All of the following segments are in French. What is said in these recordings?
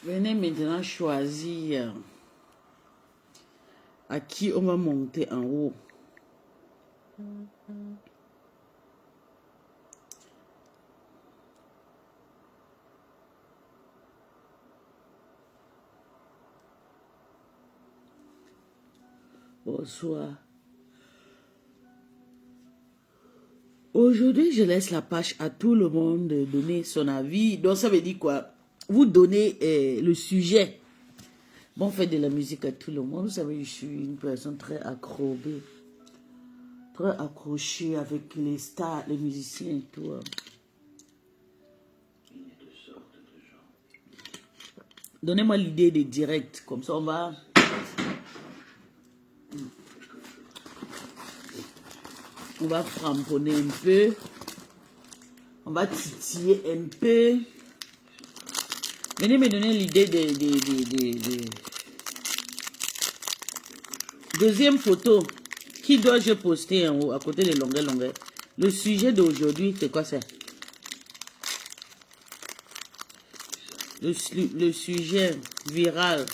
Venez maintenant choisir à qui on va monter en haut. Bonsoir. Aujourd'hui, je laisse la page à tout le monde de donner son avis. Donc, ça veut dire quoi? Vous donnez le sujet. Bon, faites de la musique à tout le monde. Vous savez, je suis une personne très accrobée, très accrochée avec les stars, les musiciens et tout. Donnez-moi l'idée des directs. Comme ça, on va cramponner un peu. On va titiller un peu. Venez me donner l'idée des... Deuxième photo. Qui dois-je poster en haut, à côté de longueur? Le sujet d'aujourd'hui, c'est quoi ça? Le sujet viral.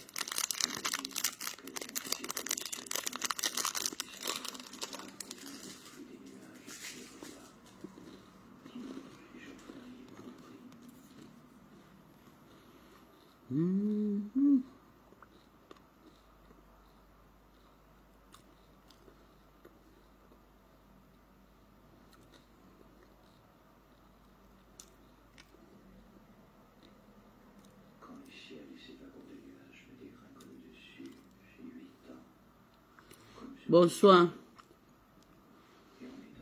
Bonsoir.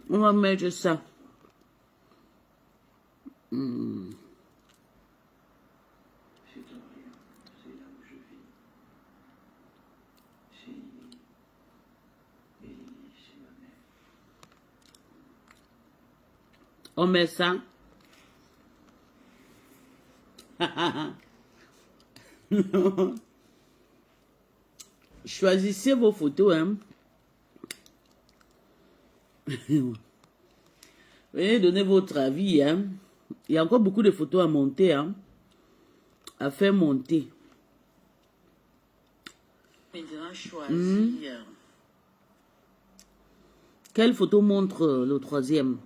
On va mettre ça. On met ça. Choisissez vos photos, hein. Venez donner votre avis, hein. Il y a encore beaucoup de photos à monter, hein. À faire monter. Maintenant, choisir. Quelle photo montre le troisième?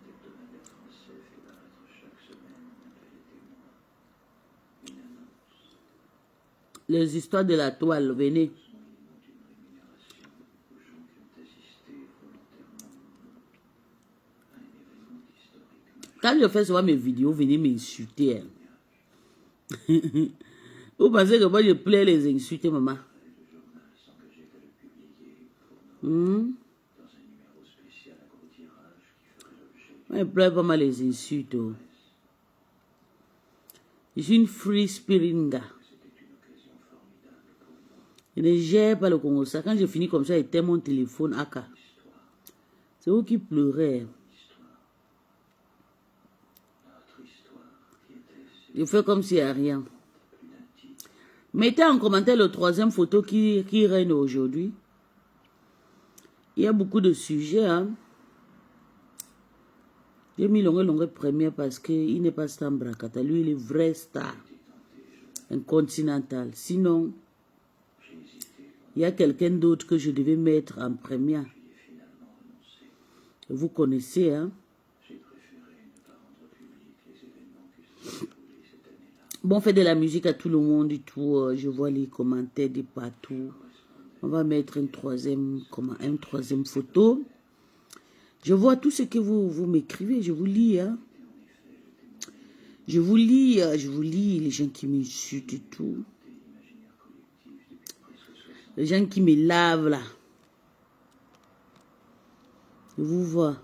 Les histoires de la toile, venez. Quand je fais souvent mes vidéos, venez m'insulter. Hein. Vous pensez que moi je plais les insulter, maman? Moi, je plais pas mal les insultes. Oh. Je suis une free spiringa. Je ne gère pas le Congo. Ça, quand je finis comme ça, j'éteins mon téléphone. Aka. C'est vous qui pleurez. Je fais comme s'il n'y a rien. Mettez en commentaire le troisième photo qui règne aujourd'hui. Il y a beaucoup de sujets. Hein. J'ai mis longue première parce qu'il n'est pas star Bracata. Lui, il est vrai star. Un continental. Sinon, il y a quelqu'un d'autre que je devais mettre en première. Vous connaissez, hein? Bon, on fait de la musique à tout le monde et tout. Je vois les commentaires de partout. On va mettre une troisième photo. Je vois tout ce que vous m'écrivez. Je vous lis, hein? Je vous lis les gens qui m'insultent et tout. Les gens qui me lavent là. Je vous vois.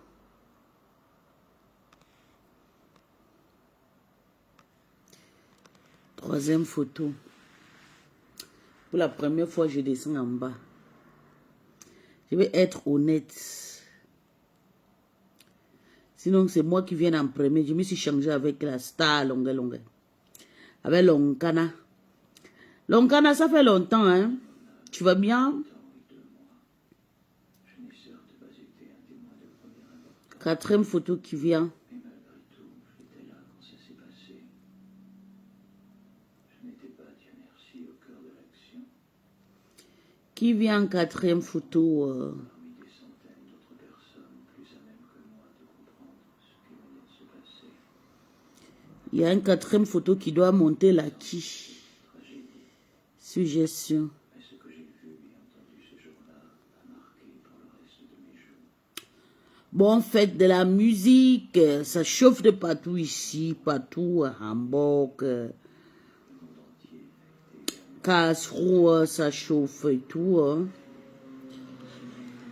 Troisième photo. Pour la première fois, je descends en bas. Je vais être honnête. Sinon, c'est moi qui viens en premier. Je me suis changé avec la star longue. Avec Lonkana. Lonkana, ça fait longtemps, hein? Tu vas bien? Quatrième photo qui vient. Qui vient en quatrième photo Il y a une quatrième photo qui doit monter là qui Suggestion. Bon, faites de la musique, ça chauffe de partout ici, partout à Hambourg, Karlsruhe, ça chauffe et tout. Hein.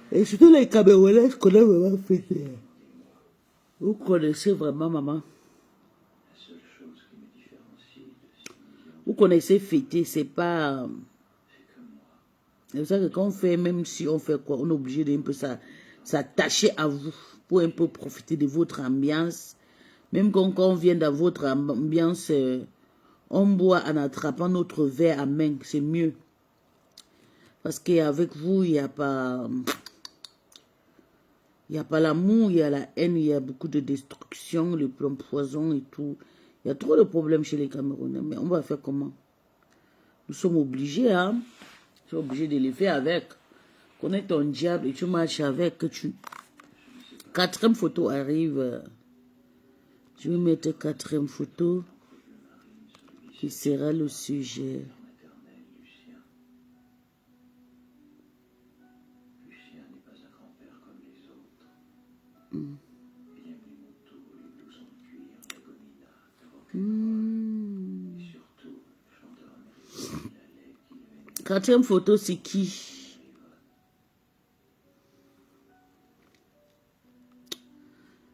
Et surtout les Camerounais qu'on a vraiment fêté. Vous connaissez vraiment, maman? Vous connaissez fêter, c'est pas... C'est pour ça que quand on fait, même si on fait quoi, on est obligé d'un peu s'attacher à vous pour un peu profiter de votre ambiance. Même quand on vient dans votre ambiance, on boit en attrapant notre verre à main, c'est mieux. Parce qu'avec vous, il n'y a pas... Il n'y a pas l'amour, il y a la haine, il y a beaucoup de destruction, le plomb poison et tout. Il y a trop de problèmes chez les Camerounais. Mais on va faire comment? Nous sommes obligés, hein? Nous sommes obligés de les faire avec. Connais ton diable et tu marches avec. Quatrième photo arrive. Je vais mettre quatrième photo qui sera le sujet. Quatrième photo, c'est qui?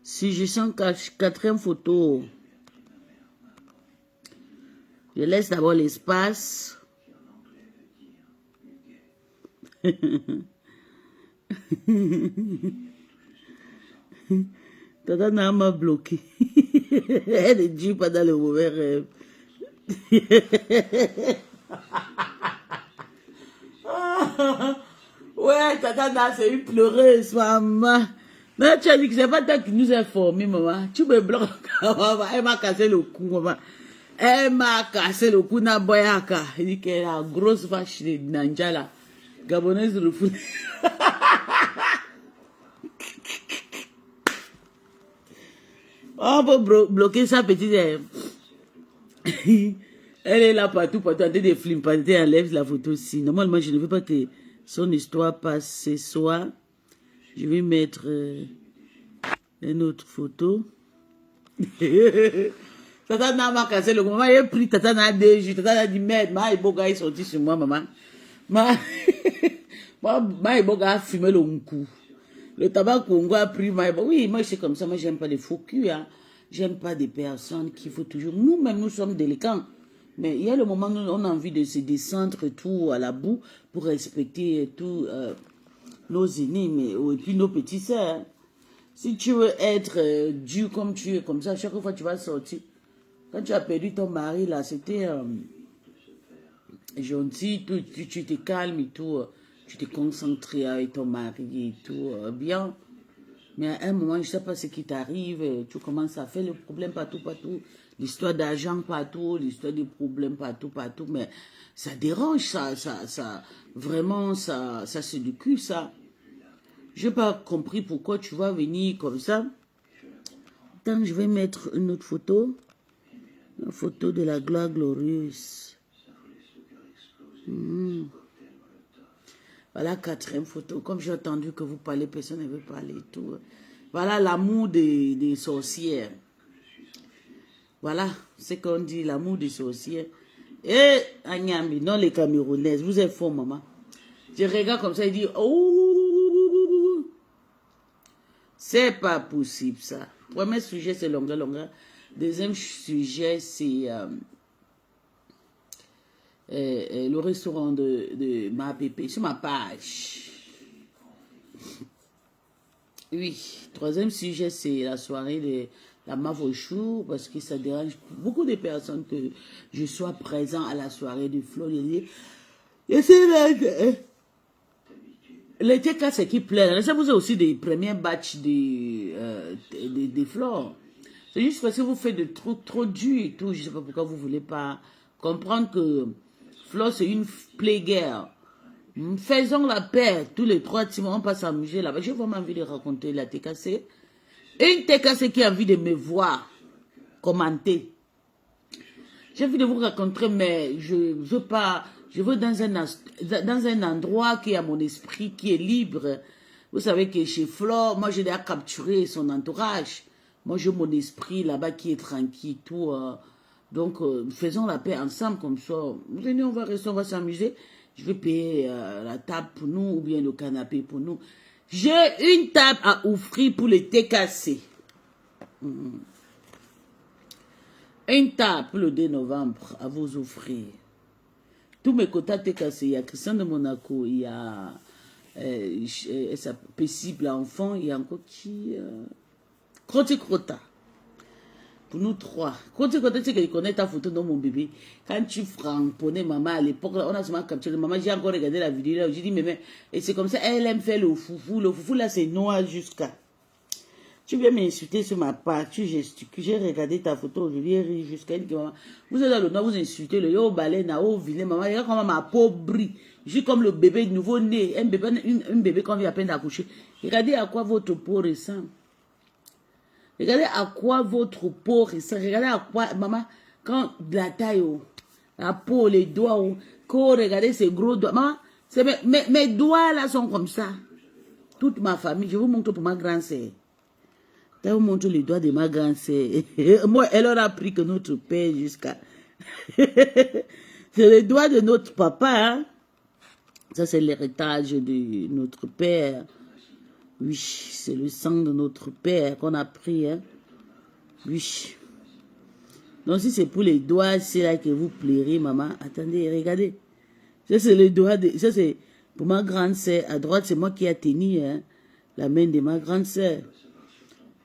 Si je sens quatrième photo, je laisse d'abord l'espace. Tata n'a m'a bloqué. Elle ne dit pas dans le mauvais rêve. Ouais, Tata N'a, c'est une pleureuse, maman. Mais tu as dit que c'est pas toi qui nous a formés, maman. Tu me bloques. Elle m'a cassé le cou, maman. Elle m'a cassé le cou, Naboyaka. Elle dit qu'elle est la grosse vache de Nanjala. Gabonaise refoule. On peut bloquer sa petite. Elle est là partout, partout, en train de flimper. Elle enlève la photo aussi. Normalement, je ne veux pas que son histoire passe ce soir. Je vais mettre une autre photo. Tata N'a m'a cassé le moment. Il a pris Tata N'a deux jours. Tata N'a dit merde, ma Iboga est sorti sur moi, maman. Ma Iboga a fumé le coup. Le tabac Congo a pris ma Iboga. Oui, moi je suis comme ça. Moi j'aime pas les faux culs. Hein. J'aime pas des personnes qui faut toujours. Nous-mêmes, nous sommes délicats. Mais il y a le moment où on a envie de se descendre tout à la boue pour respecter tous nos aînés et puis nos petits sœurs. Si tu veux être dur comme tu es, comme ça, chaque fois tu vas sortir. Quand tu as perdu ton mari, là, c'était gentil, tu te calmes et tout, tu te concentres avec ton mari et tout, bien. Mais à un moment, je ne sais pas ce qui t'arrive, tu commences à faire le problème partout, partout. L'histoire d'argent partout, l'histoire des problèmes partout, partout. Mais ça dérange, vraiment, ça c'est du cul, ça. Je n'ai pas compris pourquoi tu vas venir comme ça. Attends, je vais mettre une autre photo. Une photo de la gloire glorieuse. Voilà, quatrième photo. Comme j'ai entendu que vous parlez, personne ne veut parler et tout. Voilà l'amour des sorcières. Voilà ce qu'on dit, l'amour des sorcières. Et Agnami, non les Camerounaises, vous êtes faux, maman. Je regarde comme ça, il dit, oh, c'est pas possible ça. Premier sujet, c'est longueur. Deuxième sujet, c'est le restaurant de ma pépé sur ma page. Oui, troisième sujet, c'est la soirée de la Mavochou, parce que ça dérange beaucoup de personnes que je sois présent à la soirée de Flo. Les TK, c'est qui plaît. Ça vous avez aussi des premiers batchs de fleurs. C'est juste parce que vous faites de trop dur et tout. Je ne sais pas pourquoi vous ne voulez pas comprendre que Flo, c'est une plaie-guerre. Faisons la paix. Tous les 3 Timon, on passe à s'amuser là-bas. J'ai vraiment envie de raconter la TKC. Une TKC qui a envie de me voir commenter. J'ai envie de vous raconter, mais je veux pas. Je veux dans un endroit qui a mon esprit, qui est libre. Vous savez que chez Flore, moi j'ai déjà capturé son entourage. Moi j'ai mon esprit là-bas qui est tranquille, tout. Donc faisons la paix ensemble comme ça. Venez, on va rester, on va s'amuser. Je vais payer la table pour nous ou bien le canapé pour nous. J'ai une table à offrir pour les TKC. Une table pour le 2 novembre à vous offrir. Tous mes quotas TKC, il y a Christian de Monaco, il y a Paisible Enfant, il y a encore qui Croti Crota. Pour nous 3. Croti Crota, tu sais qu'il connaît ta photo dans mon bébé. Quand tu frapponnais maman à l'époque, on a souvent capturé maman. J'ai encore regardé la vidéo là. J'ai dit, mais et c'est comme ça, elle aime faire le foufou. Le foufou là, c'est noir jusqu'à. Tu viens m'insulter sur ma part, tu gesticules. J'ai regardé ta photo aujourd'hui, j'ai ri jusqu'à elle dit, maman, vous êtes dans le nord, vous insultez le yo baleine, au vilain, maman, regarde comment ma peau brille. Je suis comme le bébé nouveau-né, un bébé qu'on vient à peine d'accoucher. Regardez à quoi votre peau ressemble. Regardez à quoi votre peau ressemble. Regardez à quoi, maman, quand la taille, la peau, les doigts, quand regardez ces gros doigts. Maman, mes doigts là sont comme ça. Toute ma famille, je vous montre pour ma grande sœur. Je vous montre les doigts de ma grande sœur. Moi, elle aura appris que notre père jusqu'à... C'est les doigts de notre papa. Hein? Ça, c'est l'héritage de notre père. Oui, c'est le sang de notre père qu'on a pris. Hein? Oui. Donc, si c'est pour les doigts, c'est là que vous plairez, maman. Attendez, regardez. Ça, c'est les doigts de... Ça, c'est pour ma grande sœur. À droite, c'est moi qui ai tenu hein, la main de ma grande sœur.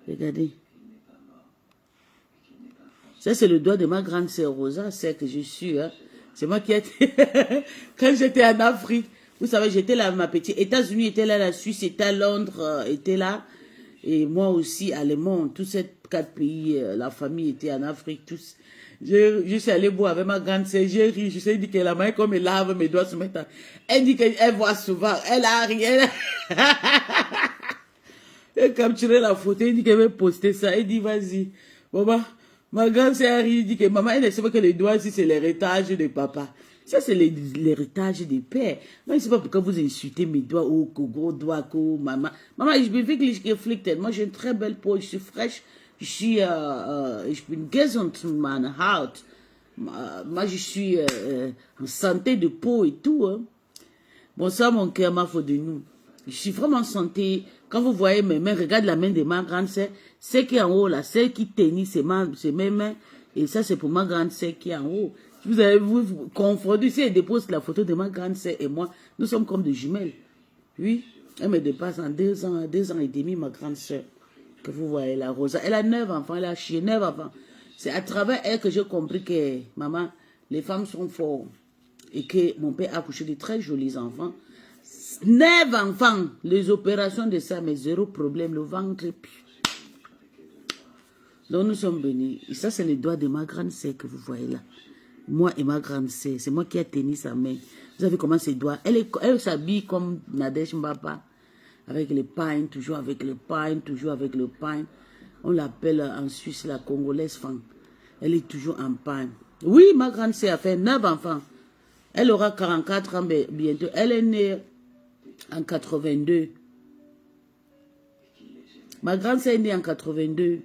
Regardez. Ça, c'est le doigt de ma grande sœur Rosa, celle que je suis. Hein. C'est moi qui ai... Quand j'étais en Afrique, vous savez, j'étais là, ma petite... États-Unis était là, la Suisse était à Londres, était là. Et moi aussi, allemand, tous ces 4 pays, la famille était en Afrique, tous. Je suis allée boire avec ma grande sœur, j'ai ri, je sais, dit que la main, comme elle lave mes doigts sur mes temps. Elle dit qu'elle voit souvent, elle a ri, elle a capturé la photo, elle dit qu'elle veut poster ça, elle dit, vas-y. Maman, ma grande sœur ri, dit que maman, elle ne sait pas que les doigts, si c'est l'héritage de papa. Ça, c'est l'héritage des pères. Moi, je ne sais pas pourquoi vous insultez mes doigts, oh, gros doigts, oh, maman. Maman, je bin wirklich geflickt. Moi, j'ai une très belle peau, je suis fraîche. Ich bin gesund, meine Haut. Moi, je suis en santé de peau et tout. Hein. Bon, ça, mon cœur m'a fait de nous. Je suis vraiment en santé. Quand vous voyez mes mains, regarde la main de ma grande sœur. Celle qui est en haut, là, celle qui teignit, c'est mes mains. Et ça, c'est pour ma grande sœur qui est en haut. Vous avez vous confondu. Si elle dépose la photo de ma grande sœur et moi, nous sommes comme des jumelles. Oui, elle me dépasse en 2 ans et demi, ma grande sœur. Que vous voyez la Rosa. Elle a 9 enfants, elle a chié 9 enfants. C'est à travers elle que j'ai compris que, maman, les femmes sont fortes. Et que mon père a accouché de très jolis enfants. 9 enfants. Les opérations de ça, mais 0 problème. Le ventre. Donc nous sommes bénis. Et ça, c'est les doigts de ma grande sœur que vous voyez là. Moi et ma grande sœur. C'est moi qui ai tenu sa main. Vous savez comment ses doigts. Elle s'habille comme Nadège Mbapa. Avec le pain, toujours avec le pain, toujours avec le pain. On l'appelle en Suisse la Congolaise femme. Elle est toujours en pain. Oui, ma grande sœur a fait 9 enfants. Elle aura 44 ans bientôt. Elle est née en 82. Ma grande sœur est née en 82.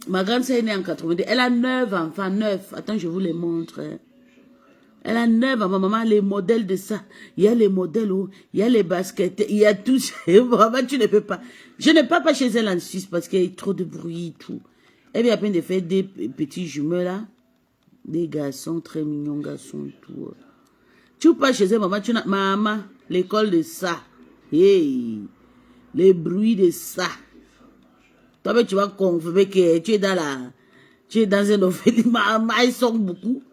Ma grande sœur est née en 82. Elle a 9 enfants, 9. Attends, je vous les montre. Elle a 9 enfants, maman, les modèles de ça. Il y a les modèles, il y a les baskets, il y a tout. Maman, tu ne peux pas. Je ne pars pas chez elle en Suisse parce qu'il y a trop de bruit et tout. Elle vient à peine de faire des petits jumeaux là. Des garçons, très mignons garçons, tout. Tu pars chez elle, maman, tu n'as... Maman, l'école de ça. Hey, les bruits de ça. Toi, tu vas confirmer que tu es dans un orphelinat. Maman, ils sont beaucoup.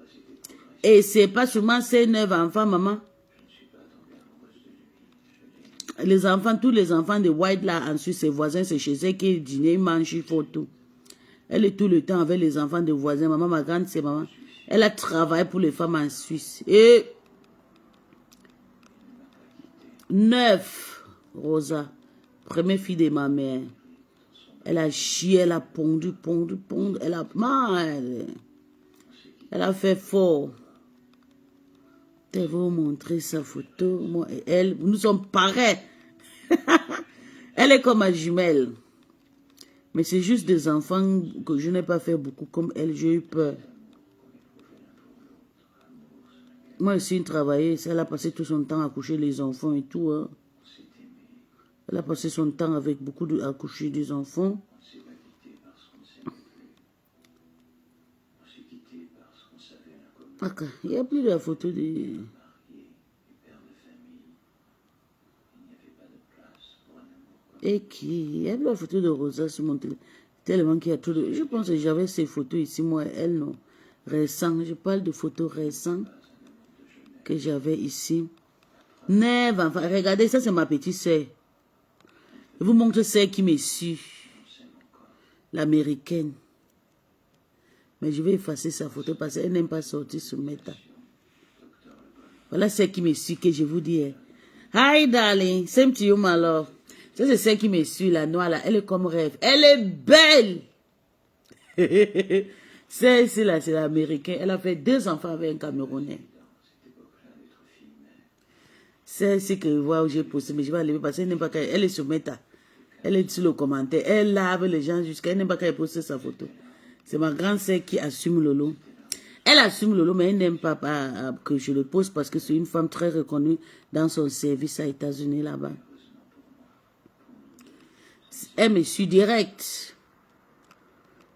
Et c'est pas seulement ces 9 enfants, maman. Les enfants, tous les enfants de White là, en Suisse, ses voisins, c'est chez eux qui dînent, ils mangent, ils font tout. Elle est tout le temps avec les enfants de voisins. Maman, ma grande, c'est maman. Elle a travaillé pour les femmes en Suisse. Et 9, Rosa, première fille de ma mère. Elle a chié, elle a pondu. Elle a mal. Elle a fait fort. Je vais vous montrer sa photo. Moi et elle, nous sommes pareils. Elle est comme ma jumelle. Mais c'est juste des enfants que je n'ai pas fait beaucoup comme elle. J'ai eu peur. Moi aussi, une travailleuse, elle a passé tout son temps à coucher les enfants et tout. Hein. Elle a passé son temps avec beaucoup à coucher des enfants. Okay. Il n'y a plus de la photo de... Et qui... Il y a plus la photo de Rosa sur mon téléphone. Tellement qu'il y a trop de... Je pense que j'avais ces photos ici, moi, elle, non. Récentes. Je parle de photos récentes que j'avais ici. Neve, enfin, regardez, ça c'est ma petite sœur. Je vous montre celle qui me suit. L'américaine. Mais je vais effacer sa photo parce qu'elle n'aime pas sortir sur Meta. Voilà celle qui me suit que je vous dis. Hi darling, same to you my love. Ça c'est celle qui me suit, la noire là. Elle est comme rêve. Elle est belle. Celle-ci là, c'est l'américaine. Elle a fait 2 enfants avec un Camerounais. Celle-ci que je vois où j'ai posté, mais je vais enlever parce qu'elle n'aime pas qu'elle... Elle est sur Meta. Elle est sur le commentaire. Elle lave les gens jusqu'à... Elle n'aime pas qu'elle poste sa photo. C'est ma grande sœur qui assume Lolo. Elle assume Lolo, mais elle n'aime pas que je le poste parce que c'est une femme très reconnue dans son service aux États-Unis là-bas. Elle me suit direct.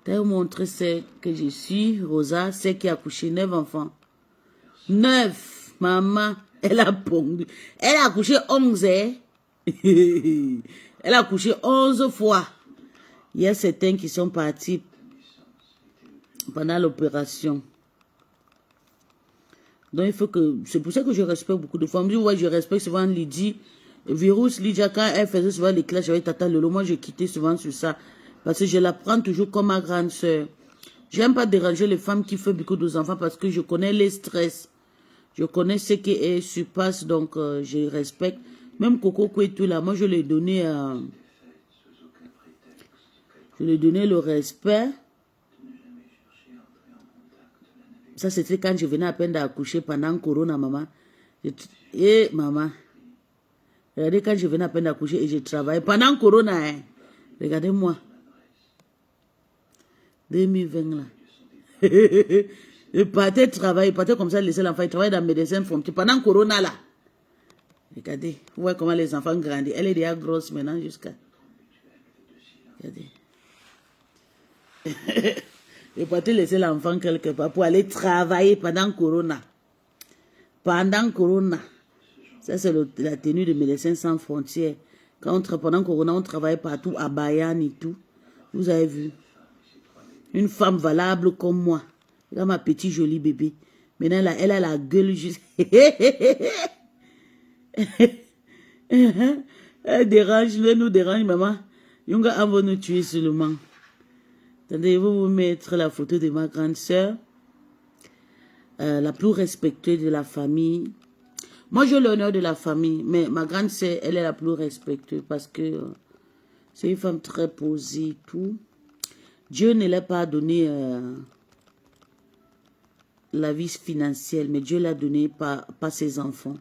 Je vais vous montrer celle que je suis, Rosa, celle qui a accouché 9 enfants. 9, maman, elle a pondu. Elle a accouché 11, hein? Elle a accouché 11 fois. Il y a certains qui sont partis pendant l'opération. Donc il faut que... C'est pour ça que je respecte beaucoup de femmes. Je respecte souvent Lydie. Virus, Lydia, quand elle faisait souvent les classes avec Tata Lolo, moi je quittais souvent sur ça. Parce que je la prends toujours comme ma grande soeur. J'aime pas déranger les femmes qui font beaucoup d'enfants parce que je connais les stress. Je connais ce qui se passe, donc je respecte. Même Coco Kouetou là, moi je lui ai donné... je lui ai donné le respect. Ça, c'était quand je venais à peine d'accoucher pendant Corona, maman. Et maman, regardez quand je venais à peine d'accoucher et je travaille. Pendant Corona, hein. Regardez-moi. 2020, là. Je partais travailler, partais comme ça, laisser l'enfant. Il travaille dans le médecin frontier. Pendant Corona, là. Regardez, vous voyez comment les enfants grandissent. Elle est déjà grosse maintenant jusqu'à... Regardez. Je partais laisser l'enfant quelque part pour aller travailler pendant Corona. Pendant Corona. Ça, c'est la tenue de Médecins sans frontières. Pendant Corona, on travaille partout, à Bayern et tout. Vous avez vu. Une femme valable comme moi. Regarde ma petite jolie bébé. Maintenant, là, elle a la gueule juste... Elle dérange, elle nous dérange, maman. Yunga va nous tuer seulement. Attendez, je vais vous mettre la photo de ma grande sœur. La plus respectueuse de la famille. Moi, j'ai l'honneur de la famille, mais ma grande sœur, elle est la plus respectueuse parce que c'est une femme très posée et tout. Dieu ne l'a pas donné la vie financière, mais Dieu l'a donné par ses enfants.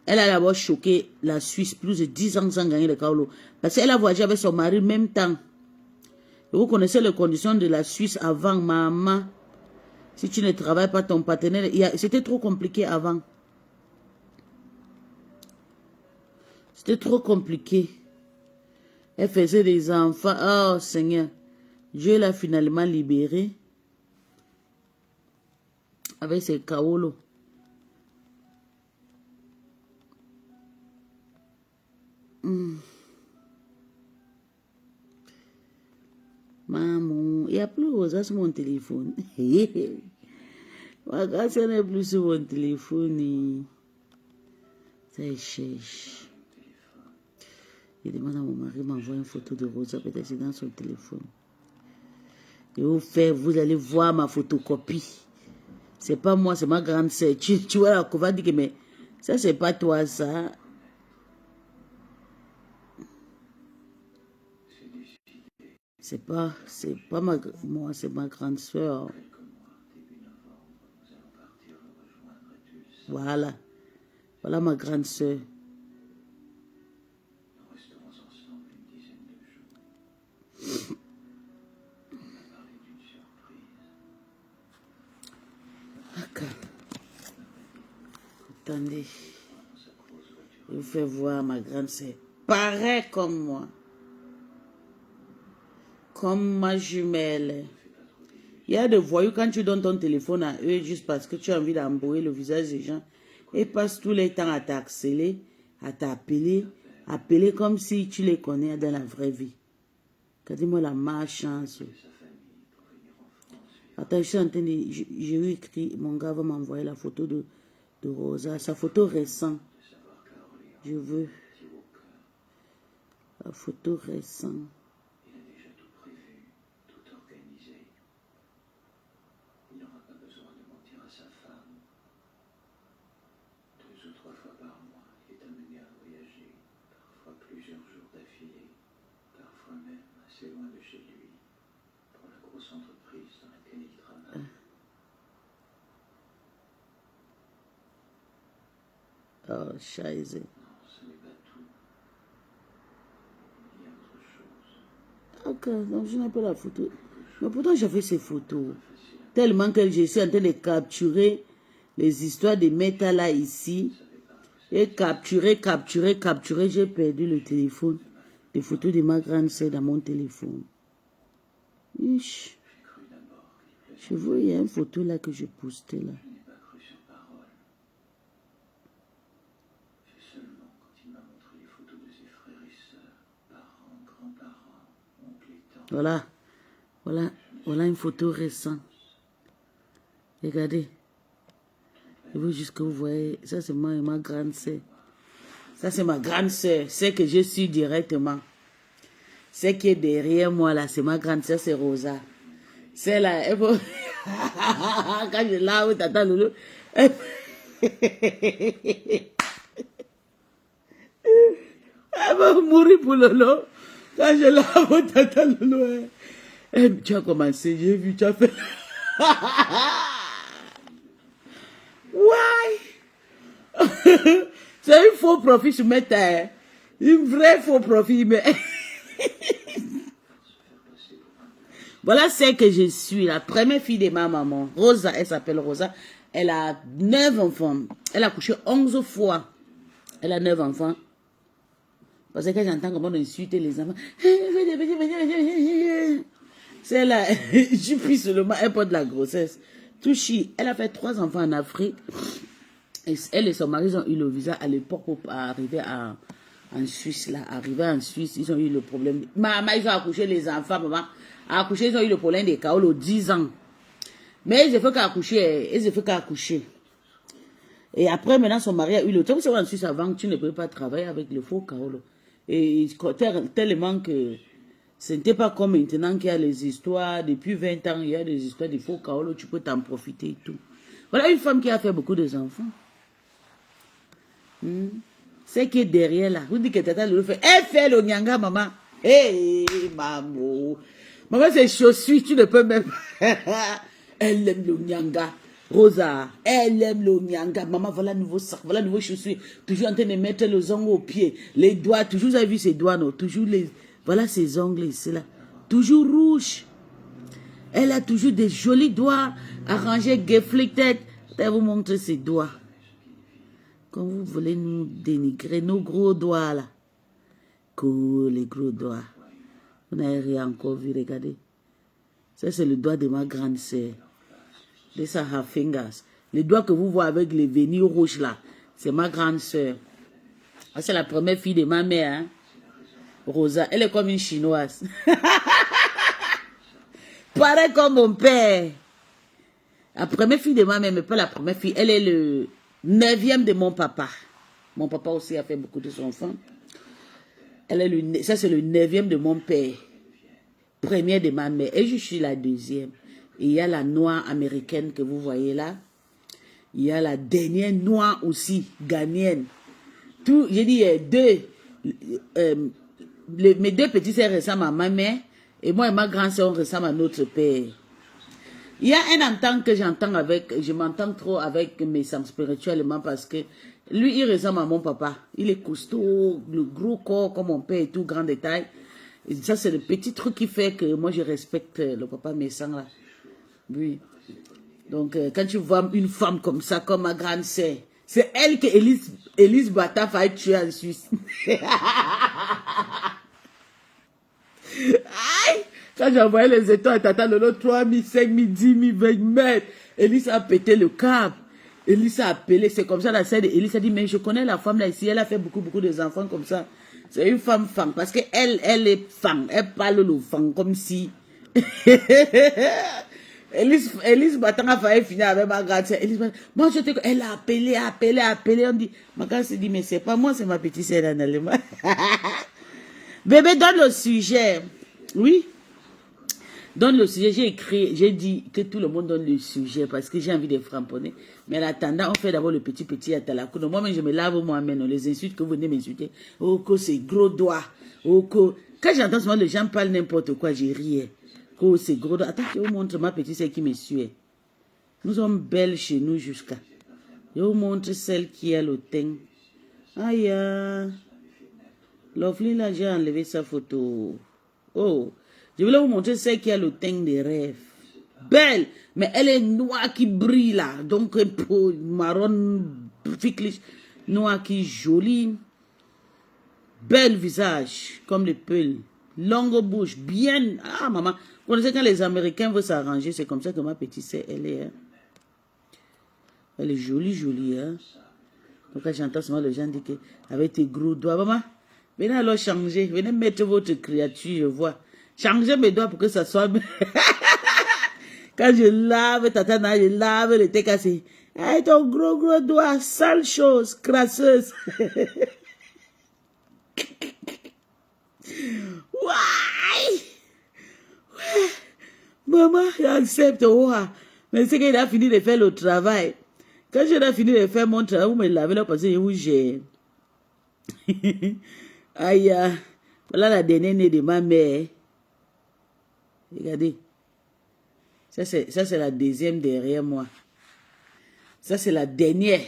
Elle a d'abord choqué la Suisse plus de 10 ans sans gagner le Kaolo. Parce qu'elle a voyagé avec son mari en même temps. Et vous connaissez les conditions de la Suisse avant, maman. Si tu ne travailles pas ton partenaire, c'était trop compliqué avant. C'était trop compliqué. Elle faisait des enfants. Oh Seigneur. Dieu l'a finalement libérée. Avec ses kaolos. Maman, il n'y a plus Rosa sur mon téléphone. Ma grâce n'est plus sur mon téléphone. Ça cherche. Je demande à mon mari de m'envoyer une photo de Rosa, peut-être c'est dans son téléphone. Je vais vous faire, vous allez voir ma photocopie. C'est pas moi, c'est ma grande sœur. Tu vois, la va dire que mais ça, c'est pas toi, ça. C'est pas moi, c'est ma grande sœur. Voilà. Voilà ma grande sœur. Ok. Attendez. Je vous fais voir ma grande sœur. Pareil comme moi. Comme ma jumelle. Il y a des voyous quand tu donnes ton téléphone à eux juste parce que tu as envie d'embrouiller le visage des gens. Ils passent tous les temps à t'harceler, à t'appeler, appeler comme si tu les connais dans la vraie vie. Regardez-moi la malchance. Attends, je suis en train de... J'ai eu écrit, mon gars va m'envoyer la photo de Rosa. Sa photo récente. Je veux la photo récente. Oh, scheiße. Ok, donc je n'ai pas la photo. Mais pourtant, j'avais ces photos. Tellement que je suis en train de capturer les histoires de méta là ici. Et capturer. J'ai perdu le téléphone. Les photos de ma grande sœur dans mon téléphone. Ich. Je vois, il y a une photo là que je postais là. Voilà. Voilà une photo récente. Regardez. Je veux juste que vous voyez. Ça, c'est ma grande sœur. Ça, c'est ma grande sœur. C'est que je suis directement. C'est qui est derrière moi, là, c'est ma grande sœur, c'est Rosa. C'est là. Elle peut... Quand je lave, tata Loulou. Elle va mourir pour Lolo. Quand je lave, tata Loulou. Tu as commencé, j'ai vu, tu as fait... Why? C'est un faux profil sur mes terres. Un vrai faux profil. Mais... Voilà ce que je suis, la première fille de ma maman. Rosa, elle s'appelle Rosa. Elle a 9 enfants. Elle a couché 11 fois. Elle a 9 enfants. Parce que quand j'entends comment on insulte les enfants. C'est là, je puis seulement un peu de la grossesse. Touchi, elle a fait 3 enfants en Afrique. Et elle et son mari ont eu le visa à l'époque pour arriver en Suisse. Là, arriver en Suisse, ils ont eu le problème. Maman, ils ont accouché les enfants, maman. Accouché, ils ont eu le problème des Kaolo 10 ans. Mais ils ont fait qu'accoucher. Et après, maintenant, son mari a eu le temps. C'est en Suisse avant que tu ne peux pas travailler avec le faux Kaolo. Et tellement que ce n'était pas comme maintenant qu'il y a les histoires. Depuis 20 ans, il y a des histoires de faux Kaolo. Tu peux t'en profiter et tout. Voilà une femme qui a fait beaucoup d'enfants. C'est qui est derrière là. Vous dites que tata le fait. Elle fait le nyanga, maman. Hé, maman. Maman, c'est chaussure, tu ne peux même pas. Elle aime le nyanga. Rosa, elle aime le nyanga. Maman, voilà nouveau sac, voilà nouveau chaussure. Toujours en train de mettre les ongles aux pieds. Les doigts, toujours, vous avez vu ses doigts, non? Toujours les... Voilà ses ongles ici, là. Toujours rouge. Elle a toujours des jolis doigts arrangés, geflicted. Je vais vous montrer ses doigts. Quand vous voulez nous dénigrer, nos gros doigts, là. Cool, les gros doigts. Vous n'avez rien encore vu, regardez. Ça, c'est le doigt de ma grande sœur. These are her fingers. Les doigts que vous voyez avec les venis rouges, là, c'est ma grande sœur. C'est la première fille de ma mère, hein. Rosa, elle est comme une chinoise. Pareil comme mon père. La première fille de ma mère, mais pas la première fille. Elle est le 9e de mon papa. Mon papa aussi a fait beaucoup de son enfants. Elle est ça, c'est le 9e de mon père. première de ma mère et je suis la deuxième. Et il y a la noire américaine que vous voyez là. Il y a la dernière noire aussi, ghanéenne. Tout, j'ai dit mes deux petits sœurs ressemblent à ma mère et moi et ma grande sœur ressemblent à notre père. Il y a un entente que j'entends avec, je m'entends trop avec mes sens spirituellement parce que lui, il ressemble à mon papa. Il est costaud, le gros corps comme mon père et tout, grand détail. Et ça, c'est le petit truc qui fait que moi, je respecte le papa Messang là. Oui. Donc, quand tu vois une femme comme ça, comme ma grande sœur, c'est elle que Élise Bata va tuer en Suisse. Aïe! Quand j'envoyais les étoiles à Tata Lolo, 3 000, 5 000, 10 000, 20 mètres, Élise a pété le câble. Élise a appelé, c'est comme ça la sœur d'Élise a dit, mais je connais la femme là ici, elle a fait beaucoup d'enfants comme ça. C'est une femme femme, parce qu'elle est femme, elle parle le femme comme si... Élise Batanga fallait finir avec ma grande sœur. Moi je te elle a appelé, on dit, ma grande sœur dit, mais c'est pas moi, c'est ma petite sœur en allemand. Bébé, donne le sujet. Oui. Donne le sujet, j'ai dit que tout le monde donne le sujet parce que j'ai envie de framponner. Mais en attendant, on fait d'abord le petit à Talakou. Moi-même, je me lave moi-même, les insultes que vous venez m'insulter. Oh, que c'est gros doigt. Oh, que... Quand j'entends souvent les gens parlent n'importe quoi, j'ai ri. Oh, c'est gros doigt. Attends, je vous montre ma petite celle qui me suit. Nous sommes belles chez nous jusqu'à. Je vous montre celle qui a le teint. Aïe, Lovely, là, j'ai enlevé sa photo. Oh. Je voulais vous montrer celle qui a le teint des rêves. Belle, mais elle est noire qui brille là. Donc, un peu marron, ficliche, noire qui est jolie. Bel visage, comme les peuls. Longue bouche, bien. Ah, maman. Vous connaissez quand les Américains veulent s'arranger, c'est comme ça que ma petite sœur, elle est. Hein. Elle est jolie. Hein. Donc, quand j'entends souvent les gens dire que avec tes gros doigts, maman, venez alors changer. Venez mettre votre créature, je vois. Changez mes doigts pour que ça soit... Quand je lave, tatana, je lave le thé cassé. Hey, ton gros doigt, sale chose, crasseuse. Ouais. Maman, j'accepte. Mais c'est qu'il a fini de faire le travail. Quand j'ai fini de faire mon travail, vous me lavez là parce que je vous gère. Aïe, voilà la dernière née de ma mère. Regardez. Ça, c'est la deuxième derrière moi. Ça, c'est la dernière.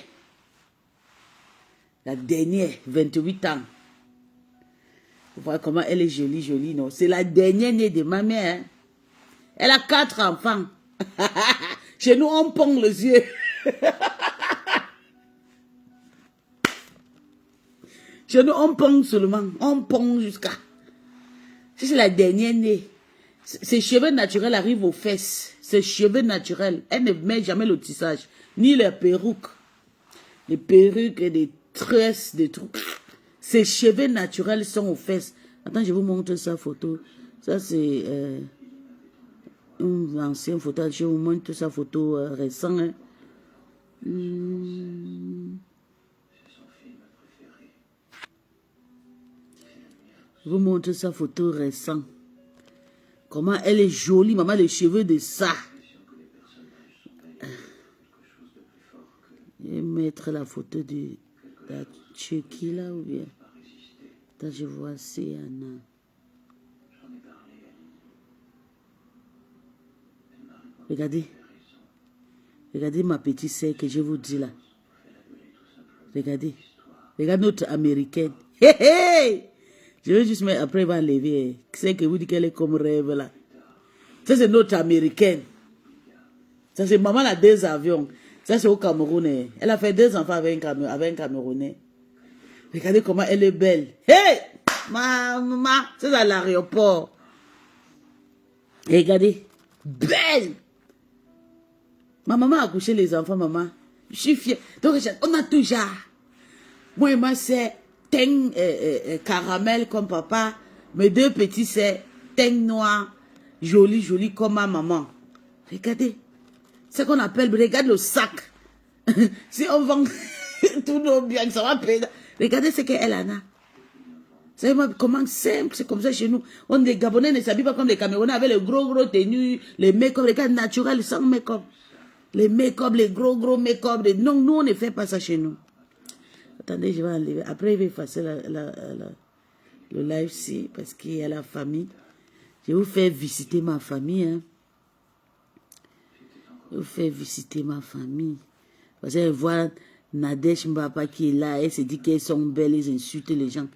La dernière, 28 ans. Vous voyez comment elle est jolie, non? C'est la dernière née de ma mère. Hein? Elle a 4 enfants. Chez nous, on pond les yeux. Chez nous, on pond seulement. On pond jusqu'à... C'est la dernière née. Ses cheveux naturels arrivent aux fesses. Ses cheveux naturels. Elle ne met jamais le tissage. Ni les perruques. Les perruques et des tresses, des trucs. Ses cheveux naturels sont aux fesses. Attends, je vous montre sa photo. Ça, c'est une ancienne photo. Je vous montre sa photo récente. Hein. Je vous montre sa photo récente. Comment elle est jolie, maman, les cheveux de ça. Je vais mettre la photo de la Tchéquie là ou bien. Attends, je vois c'est Anna. Regardez. Regardez ma petite sœur que je vous dis là. Regardez. Regardez notre américaine. Hé hé! Je vais juste mettre, après, il va enlever. C'est que vous dites qu'elle est comme rêve là. Ça, c'est notre américaine. Ça, c'est maman a 2 avions. Ça, c'est au Cameroun. Elle a fait 2 enfants avec un Camerounais. Regardez comment elle est belle. Hey! Maman, c'est à l'aéroport. Regardez. Belle! Ma maman a accouché les enfants, maman. Je suis fière. Donc, on a tout genre. Moi et ma sœur, teint caramel comme papa. Mes 2 petits sœurs, teint noir, joli comme ma maman. Regardez. C'est qu'on appelle, regarde le sac. Si on vend tous nos biens, ça va payer. Regardez ce qu'elle en a. savez comment simple, c'est comme ça chez nous. On les Gabonais ne s'habillent pas comme les Camerounais avec les gros tenues, les make-up, les gars naturels sans make-up. Les make-up, les gros make-up. Non, nous on ne fait pas ça chez nous. Attendez, je vais enlever. Après, il va effacer le live-ci parce qu'il y a la famille. Je vais vous faire visiter ma famille. Hein. Je vais vous faire visiter ma famille. Parce qu'elle voit Nadège Mbapa qui est là. Elle se dit qu'elles sont belles, elles insultent les gens.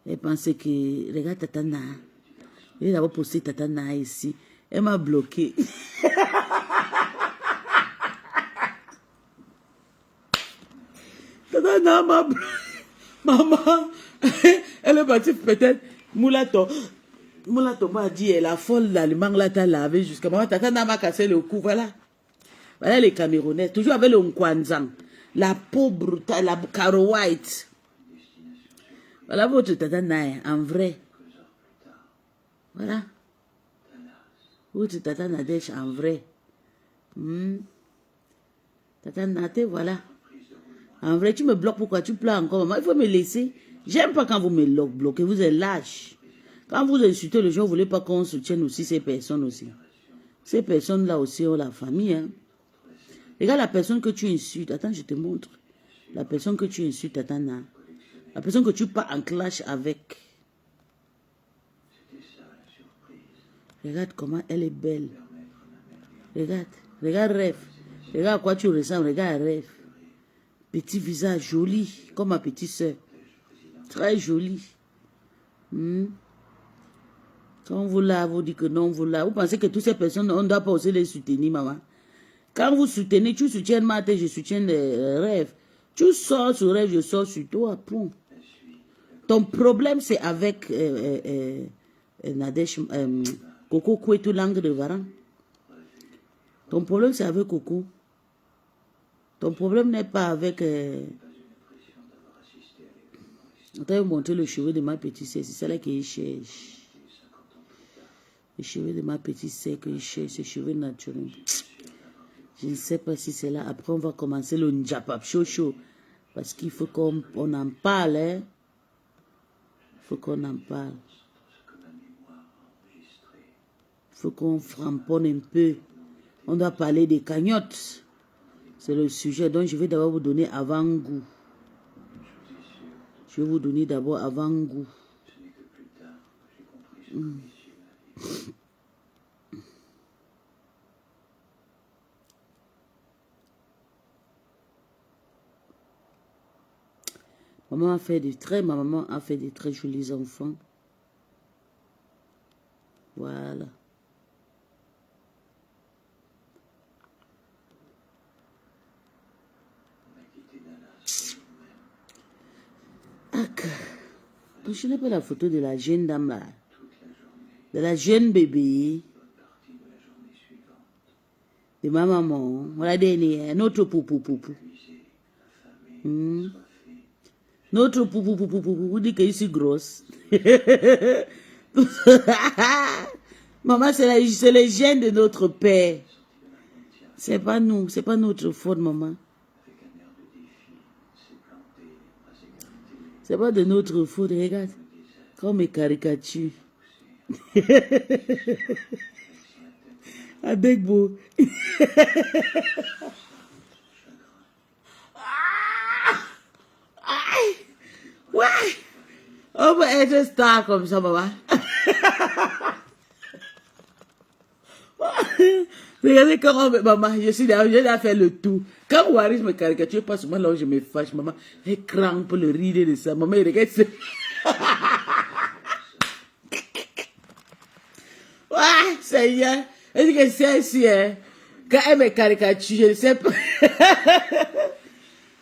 Elle pensait que... Regarde Tatana. Je vais d'abord poster Tatana ici. Elle m'a bloqué. Tatana m'a bloqué. Maman, elle est partie peut-être. Moulato m'a dit, elle a folle l'allemand là, t'as lavé jusqu'à maman. Tatana m'a cassé le cou, voilà. Voilà les Camerounais, toujours avec le Nkwanzang. La peau brutale, la caro white. Voilà votre Tatana, en vrai. Voilà. Votre Tatana Nadège, en vrai. Tatana, voilà. En vrai, tu me bloques, pourquoi tu pleures encore, maman? Il faut me laisser. J'aime pas quand vous me bloquez, vous êtes lâche. Quand vous insultez les gens, vous ne voulez pas qu'on soutienne aussi ces personnes aussi. Ces personnes-là aussi ont la famille. Hein. Regarde la personne que tu insultes. Attends, je te montre. La personne que tu insultes, attends. La personne que tu pars en clash avec. Regarde comment elle est belle. Regarde. Regarde rêve. Regarde à quoi tu ressembles. Regarde rêve. Petit visage joli. Comme ma petite soeur. Très joli. Quand vous là, vous dites que non, vous là. Vous pensez que toutes ces personnes, on ne doit pas oser les soutenir, maman. Quand vous soutenez, tu soutiens Maté, je soutiens les rêves. Tu sors sur rêve, je sors sur toi. Point. Ton problème, c'est avec Nadège, Coco Kouetou Langue de Varan. Ton problème, c'est avec Coco. Ton problème n'est pas avec... On t'a montré le cheveu de ma petite sœur. C'est celle-là qui cherche. Les cheveux de ma petite sœur que je cherche, ces cheveux naturels. Je ne sais pas si c'est là. Après, on va commencer le Njapap Chocho. Parce qu'il faut qu'on en parle. Hein? Il faut qu'on en parle. Il faut qu'on framponne un peu. On doit parler des cagnottes. C'est le sujet. Donc, je vais d'abord vous donner avant-goût. Je vais vous donner d'abord avant-goût. Ma maman a fait de très jolis enfants. Voilà. Donc, je n'ai pas la photo de la jeune dame là. De la jeune bébé. De ma maman. Voilà dernière. Notre poupou. Notre poupou, vous dites que je suis grosse. Maman, c'est les gènes de notre père. C'est pas nous, c'est pas notre faute, maman. C'est pas de notre faute, regarde. Comme mes caricatures. Avec beau. Ouais. On va être star comme ça, maman. Regardez comment maman, je suis là, j'ai fait le tout. Quand Waris me caricature, pas souvent là où je me fâche, maman, elle crampe le rire de ça. Maman, il regarde ça. Ouais, Seigneur. Elle dit que c'est ainsi, hein. Quand elle me caricature, je ne sais pas.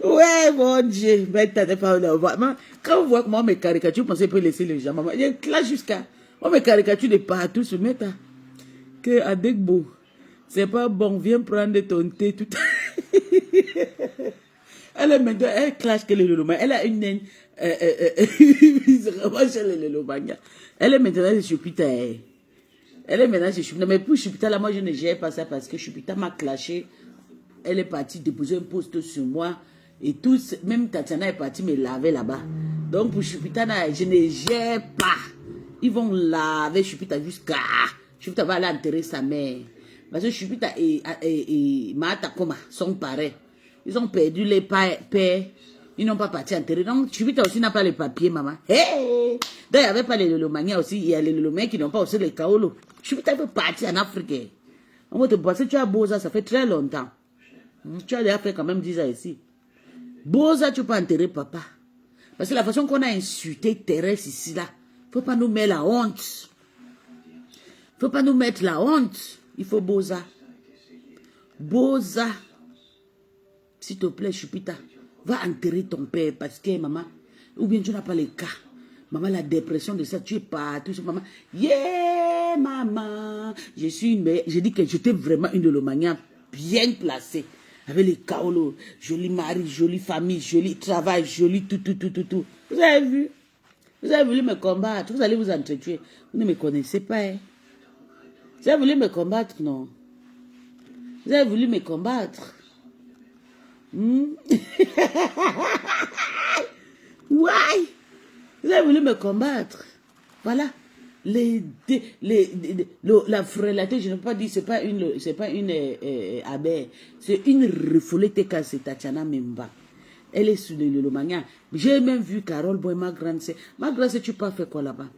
Ouais, mon Dieu. Mais t'as pas maman. Quand vous voyez comment on me caricature, vous pensez peut laisser les gens, maman. Il y a une classe jusqu'à. On me caricature de partout, se mettre à. Que Adegbo. C'est pas bon, viens prendre ton thé tout. Elle est maintenant, elle clash que le Loloma. Elle a une naine. Elle est maintenant chez Chupita. Elle est maintenant chez Chupita. Mais pour Chupita, là, moi, je ne gère pas ça parce que Chupita m'a clashé. Elle est partie déposer un poste sur moi. Et tous, même Tatiana est partie me laver là-bas. Donc pour Chupita, je ne gère pas. Ils vont laver Chupita jusqu'à... Chupita va aller enterrer sa mère. Parce que Chupita et Matakoma sont pareils. Ils ont perdu les pères. Ils n'ont pas parti enterrer. Donc Chupita aussi n'a pas les papiers, maman. Hey! Donc il n'y avait pas les Lolomania aussi. Il y a les Lolomania qui n'ont pas aussi les Kaolo. Chupita veut partir en Afrique. On va te passer, tu as Boza, ça fait très longtemps. Tu as déjà fait quand même 10 ans ici. Boza, tu peux enterrer papa. Parce que la façon qu'on a insulté Thérèse ici, là, il ne faut pas nous mettre la honte. Il ne faut pas nous mettre la honte. Il faut Boza. Boza. S'il te plaît, Chupita, va enterrer ton père parce que maman, ou bien tu n'as pas les cas. Maman, la dépression de ça, tu es partout. Maman, yeah, maman. Je suis une mère. Je dis que j'étais vraiment une de l'Omania bien placée. Avec les kaolos, joli mari, jolie famille, joli travail, joli tout. Vous avez vu? Vous avez voulu me combattre. Vous allez vous entretuer. Vous ne me connaissez pas. Hein? Vous avez voulu me combattre, non? Vous avez voulu me combattre. Ouais. Vous avez voulu me combattre. Voilà. La frêleté, je ne peux pas dire, c'est pas une abeille. C'est une refoulée c'est Tatiana Memba. Elle est sur le Lomania. J'ai même vu Carole Boy, ma grande sœur. Ma grande sœur, tu peux faire quoi là-bas?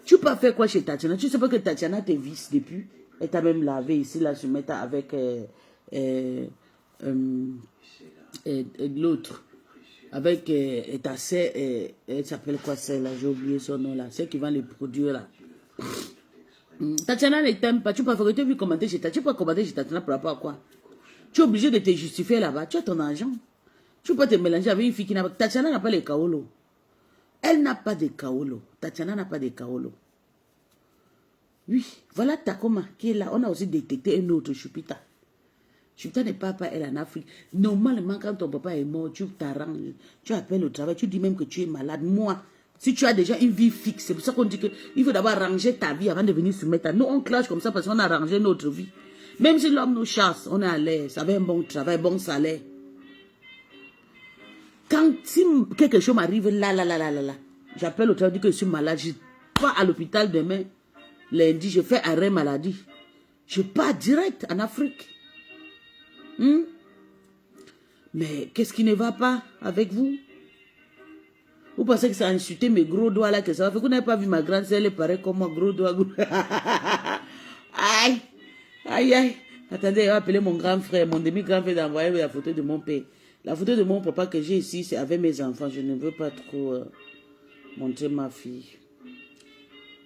Tu peux faire quoi chez Tatiana? Tu sais pas que Tatiana te visse depuis. Elle t'a même lavé ici, là, je mets avec l'autre. Avec ta sœur, elle s'appelle quoi celle-là? J'ai oublié son nom là. Celle qui vend les produits là. Tatiana ne t'aime pas. Tu peux faire que tu as vu commenter chez Tatiana. Tu peux commenter chez Tatiana par rapport à quoi? Tu es obligé de te justifier là-bas. Tu as ton argent. Tu peux te mélanger avec une fille qui n'a pas. Tatiana n'a pas les kaolo. Elle n'a pas de kaolo. Tatiana n'a pas de kaolo. Oui, voilà Takoma qui est là. On a aussi détecté un autre Chupita. Chupita n'est pas elle en Afrique. Normalement, quand ton papa est mort, tu t'arranges, tu appelles au travail, tu dis même que tu es malade. Moi, si tu as déjà une vie fixe, c'est pour ça qu'on dit qu'il faut d'abord ranger ta vie avant de venir se mettre à nous. On clash comme ça parce qu'on a rangé notre vie. Même si l'homme nous chasse, on est à l'aise, avec un bon travail, bon salaire. Quand si quelque chose m'arrive là, j'appelle au travail, je dis que je suis malade, je pars à l'hôpital demain, lundi, je fais arrêt maladie. Je pars direct en Afrique. Mais qu'est-ce qui ne va pas avec vous? Vous pensez que ça a insulté mes gros doigts là, que ça va faire? Vous n'avez pas vu ma grande sœur, elle est pareille comme moi, gros doigts. Aïe, aïe, aïe. Attendez, je vais appeler mon grand frère, mon demi-grand frère d'envoyer la photo de mon père. La photo de mon papa que j'ai ici, c'est avec mes enfants. Je ne veux pas trop montrer ma fille.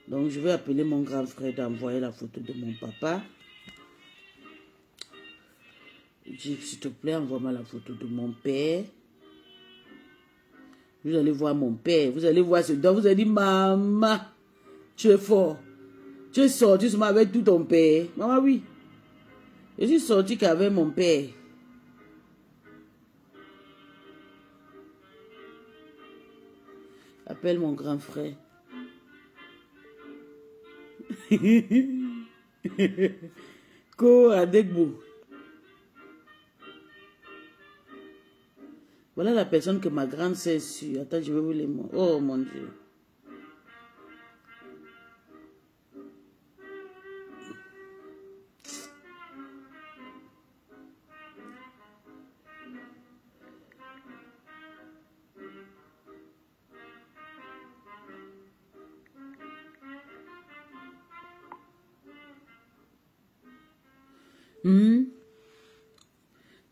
Donc je vais appeler mon grand frère d'envoyer la photo de mon papa. S'il te plaît, envoie-moi la photo de mon père. Vous allez voir mon père. Vous allez voir ce dont vous allez dire, maman, tu es fort. Tu es sorti seulement avec tout ton père. Maman, oui. Je suis sorti qu'avec mon père. Appelle mon grand frère. Ko Adegbo. Voilà la personne que ma grande sœur suit. Attends, je vais vous les montrer. Oh mon Dieu.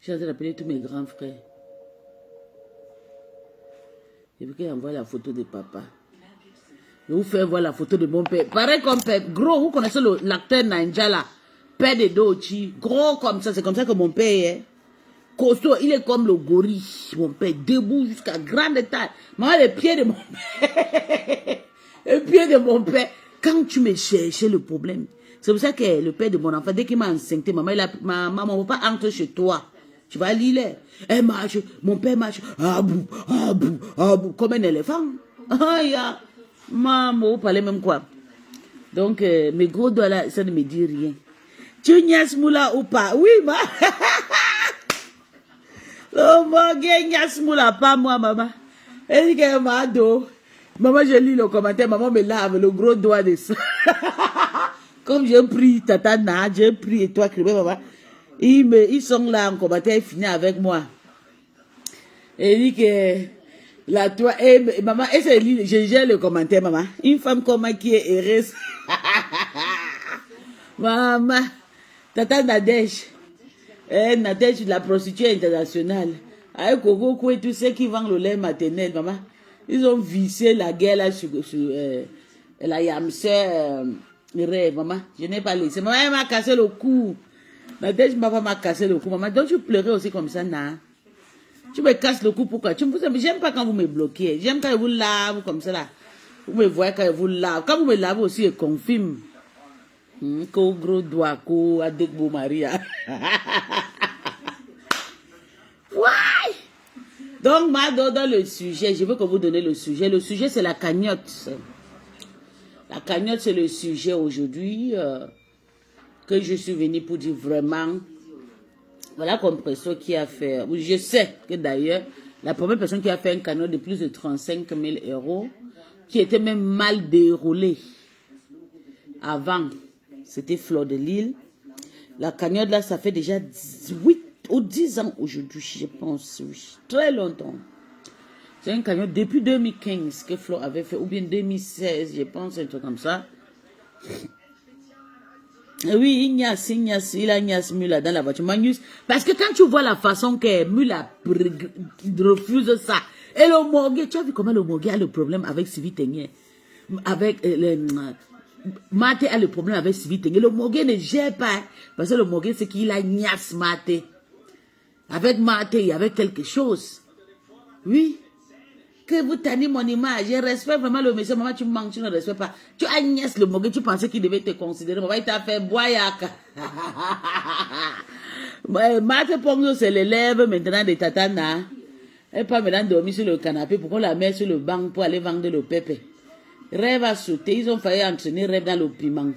J'ai en train d'appeler tous mes grands frères. Je veux qu'il envoie la photo de papa. Je vous fais voir la photo de mon père. Pareil comme père. Gros, vous connaissez l'acteur Ninjala. Père de Dochi. Gros comme ça. C'est comme ça que mon père est. Costaud, il est comme le gorille. Mon père debout jusqu'à grande taille. Maman, les pieds de mon père. Les pieds de mon père. Quand tu me cherchais le problème. C'est pour ça que le père de mon enfant, dès qu'il m'a enceinté, maman, mon papa entre chez toi. Tu vas lire. Elle marche, mon père marche, abou, comme un éléphant. Aïe, maman, vous parlez même quoi. Donc, mes gros doigts là, ça ne me dit rien. Tu niaises moula ou pas? Oui, ma. Le morgue, Nyasmoula, pas moi, maman. Elle dit qu'elle m'a dos. Maman, je lis le commentaire, maman me lave le gros doigt de ça. Comme j'ai pris Tata Na, j'ai pris et toi, Crébé, maman. Ils sont là en commentaire, ils finissent avec moi. Elle dit que la toi, maman, je gère le commentaire, maman. Une femme comme moi qui est heureuse. Maman, Tata Nadège. Nadège, la prostituée internationale. Avec Coco et tous ceux qui vendent le lait maternel, maman. Ils ont vissé la guerre là sur la Yamseur rêve, maman. Je n'ai pas laissé. Maman, elle m'a cassé le cou. Nadège, ma femme m'a cassé le cou, maman. Donc tu pleurais aussi comme ça, non? Tu me casses le cou, pourquoi? J'aime pas quand vous me bloquez. J'aime quand vous lavez comme ça là. Vous me voyez quand vous lavez. Quand vous me lavez aussi, je confirme. Qu'au gros doigt, qu'au adekbo Maria. Ouais. Donc, dans le sujet, je veux que vous donniez le sujet. Le sujet, c'est la cagnotte. La cagnotte, c'est le sujet aujourd'hui que je suis venue pour dire vraiment. Voilà comme personne qui a fait. Je sais que d'ailleurs, la première personne qui a fait un cagnotte de plus de 35 000 €, qui était même mal déroulé avant, c'était Fleur de Lille. La cagnotte là, ça fait déjà 8 ou 10 ans aujourd'hui, je pense, oui. Très longtemps. C'est un cagnotte depuis 2015 que Fleur avait fait, ou bien 2016, je pense, un truc comme ça. Oui, Ignace, il a Ignace Mula dans la voiture. Magnus, parce que quand tu vois la façon que Mula refuse ça, et le morgue, tu as vu comment le morgue a le problème avec Sylvie Tenier, avec Maté a le problème avec Sylvie Tenier. Le morgue ne gère pas, parce que le morgue, c'est qu'il a Ignace Maté. Avec Maté, il y avait quelque chose. Oui. Que vous tenez mon image, je respecte vraiment le monsieur, maman, tu manques, tu ne respectes pas. Tu as Agnès le Mogué, tu pensais qu'il devait te considérer, maman, il t'a fait boyaka. Marthe Pongo, c'est l'élève maintenant de Tatana. Elle pas maintenant dormir sur le canapé pour qu'on la mette sur le banc pour aller vendre le pépé. Rêve a sauté, ils ont failli entraîner Rêve dans le piment.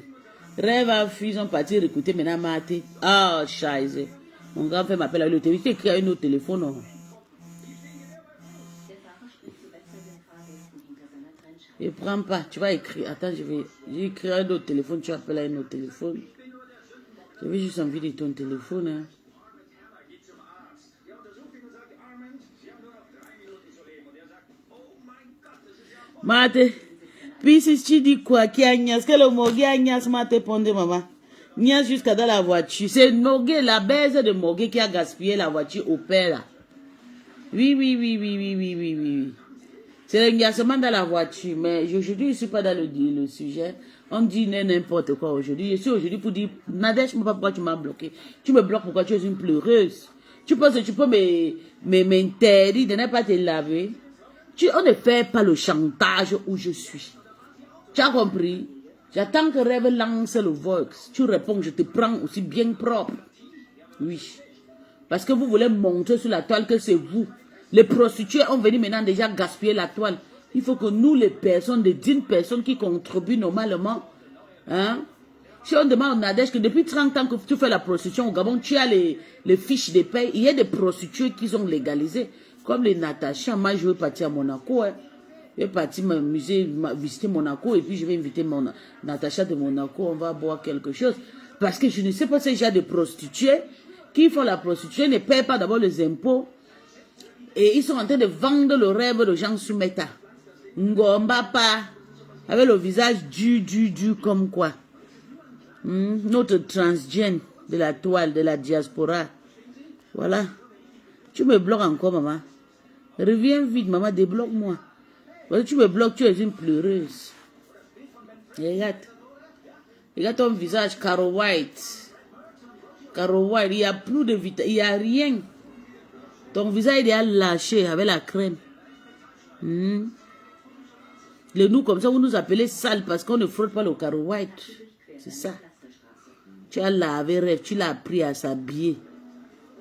Rêve a fui, ils ont parti écouter maintenant Marthe. Ah, scheiße. Mon grand frère m'appelle à l'autre, il écrit à un autre téléphone, non? Je prends pas, tu vas écrire. Attends, j'ai écrit un autre téléphone, tu appelles à un autre téléphone. J'avais juste envie de ton téléphone. Hein. Mate, puis si tu dis quoi, qui a Agnès, que le morgue Agnès m'a répondu, maman. Agnès jusqu'à dans la voiture. C'est Morgue, la baise de Morgue qui a gaspillé la voiture au père là. Oui. C'est l'engagement dans la voiture, mais aujourd'hui, je ne suis pas dans le sujet. On dit n'importe quoi aujourd'hui. Je suis aujourd'hui pour dire, Nadège, je ne sais pas pourquoi tu m'as bloqué. Tu me bloques pourquoi tu es une pleureuse. Tu penses que tu peux m'interdire de ne pas te laver. On ne fait pas le chantage où je suis. Tu as compris? J'attends que Rêve lance le Vox. Tu réponds, je te prends aussi bien propre. Oui. Parce que vous voulez montrer sur la toile que c'est vous. Les prostituées ont venu maintenant déjà gaspiller la toile. Il faut que nous, les personnes, des dignes personnes qui contribuent normalement, hein, si on demande à Nadège que depuis 30 ans que tu fais la prostitution au Gabon, tu as les fiches de paie, il y a des prostituées qui sont légalisées, comme les Natacha. Moi, je vais partir à Monaco. Hein. Je vais partir m'amuser, visiter Monaco, et puis je vais inviter Natacha de Monaco, on va boire quelque chose. Parce que je ne sais pas si j'ai des prostituées qui font la prostitution, ne paient pas d'abord les impôts. Et ils sont en train de vendre le rêve de gens Soumeta. Ngombapa, avec le visage dur comme quoi. Notre transgène de la toile, de la diaspora. Voilà. Tu me bloques encore, maman. Reviens vite, maman, débloque-moi. Parce que tu me bloques, tu es une pleureuse. Regarde. Regarde ton visage, Caro White. Caro White, il n'y a plus de vitamine, il n'y a rien. Ton visage il est lâché avec la crème. Le nous comme ça, vous nous appelez sale parce qu'on ne frotte pas le Caro White. C'est ça. Tu as lavé Rêve, tu l'as pris à s'habiller.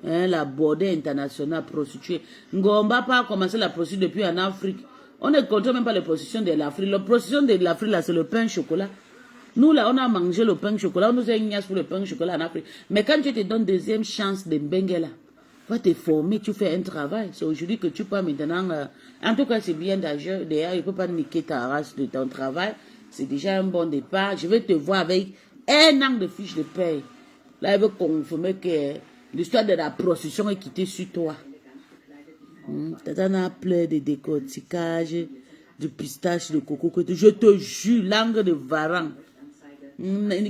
Hein, la bordée internationale prostituée. Ngomba pas commencé la prostitution depuis en Afrique. On ne contrôle même pas les prostitutions de l'Afrique. La prostitution de l'Afrique, là, c'est le pain chocolat. Nous, là, on a mangé le pain chocolat. On nous a ignace pour le pain chocolat en Afrique. Mais quand tu te donnes deuxième chance de Benguela, Va te former, tu fais un travail. C'est aujourd'hui que tu peux maintenant... en tout cas, c'est bien d'ailleurs. D'ailleurs, il ne peut pas niquer ta race de ton travail. C'est déjà un bon départ. Je vais te voir avec 1 an de fiche de paie. Là, il veut confirmer que l'histoire de la prostitution est quittée sur toi. T'en as plein de décorticages, de pistaches, de coco. Je te jure, langue de varan.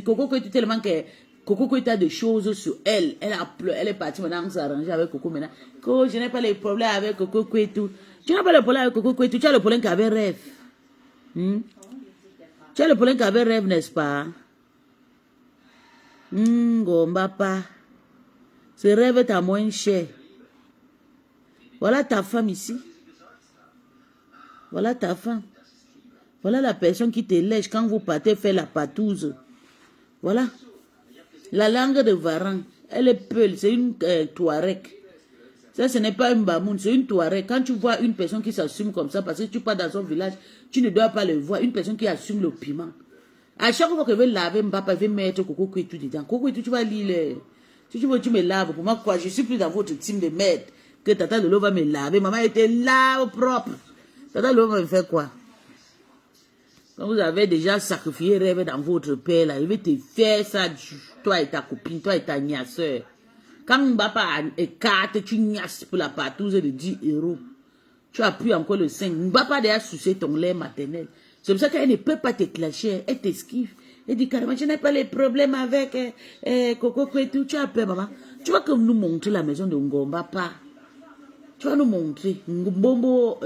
Coco, tellement que Coco a des choses sur elle. Elle a pleuré, elle est partie maintenant s'arranger avec Coco maintenant. Je n'ai pas les problèmes avec Coco et tout. Tu n'as pas le problème avec Coco et tout. Tu as le problème qu'avec rêve. Tu as le problème qu'avec rêve, n'est-ce pas? Gombapa. Ce rêve est à moins cher. Voilà ta femme ici. Voilà ta femme. Voilà la personne qui te lèche quand vous partez faire la patouze. Voilà. La langue de Varan, elle est peule, c'est une Touareg. Ça, ce n'est pas une Bamoun, c'est une Touareg. Quand tu vois une personne qui s'assume comme ça, parce que tu pars dans son village, tu ne dois pas le voir. Une personne qui assume le piment. À chaque fois que je vais laver Mbapa, je vais mettre Coco Kwetu dedans. Coco Kwetu, tu vas lire. Si tu veux, tu me laves. Pour moi, quoi, je suis plus dans votre team de merde. Que Tata Lolo va me laver. Maman était là au propre. Tata Lolo va me faire quoi? Quand vous avez déjà sacrifié rêve dans votre père, là, il va te faire ça, toi et ta copine, toi et ta niasseur. Quand Mbapa a écarté, tu niasses pour la partouze de 10 €. Tu appuies encore le 5. Mbapa a déjà sucé ton lait maternel. C'est pour ça qu'elle ne peut pas te clasher. Elle t'esquive. Elle dit carrément, je n'ai pas les problèmes avec Coco Kwetu. Tu as peur, maman. Tu vas comme nous montrer la maison de Ngombapa. Tu vas nous montrer. Mbombo,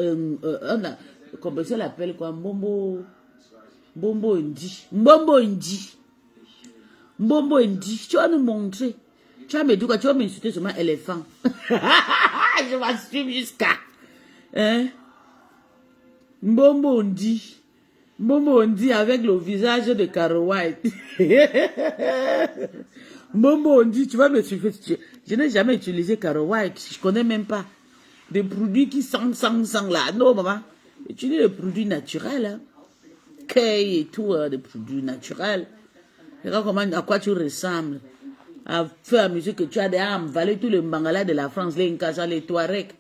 comment ça l'appelle quoi? Mbombo Indi. Mbombo Indi. Mbombo Indi. Tu vas nous montrer. Tu vas me dire quoi? Tu vas m'insulter sur mon éléphant. Je vais suivre jusqu'à. Hein? Mbombo Indi. Mbombo Indi avec le visage de Caro White. Mbombo Indi, tu vas me suivre. Je n'ai jamais utilisé Caro White. Je ne connais même pas. Des produits qui sentent là. Non, maman. Utilise des produits naturels. Hein. Kay et tout, des produits naturels. Regarde comment, à quoi tu ressembles. À fur et à mesure que tu as des âmes, valer tout le mangala de la France, les Nkasa, les Touareg.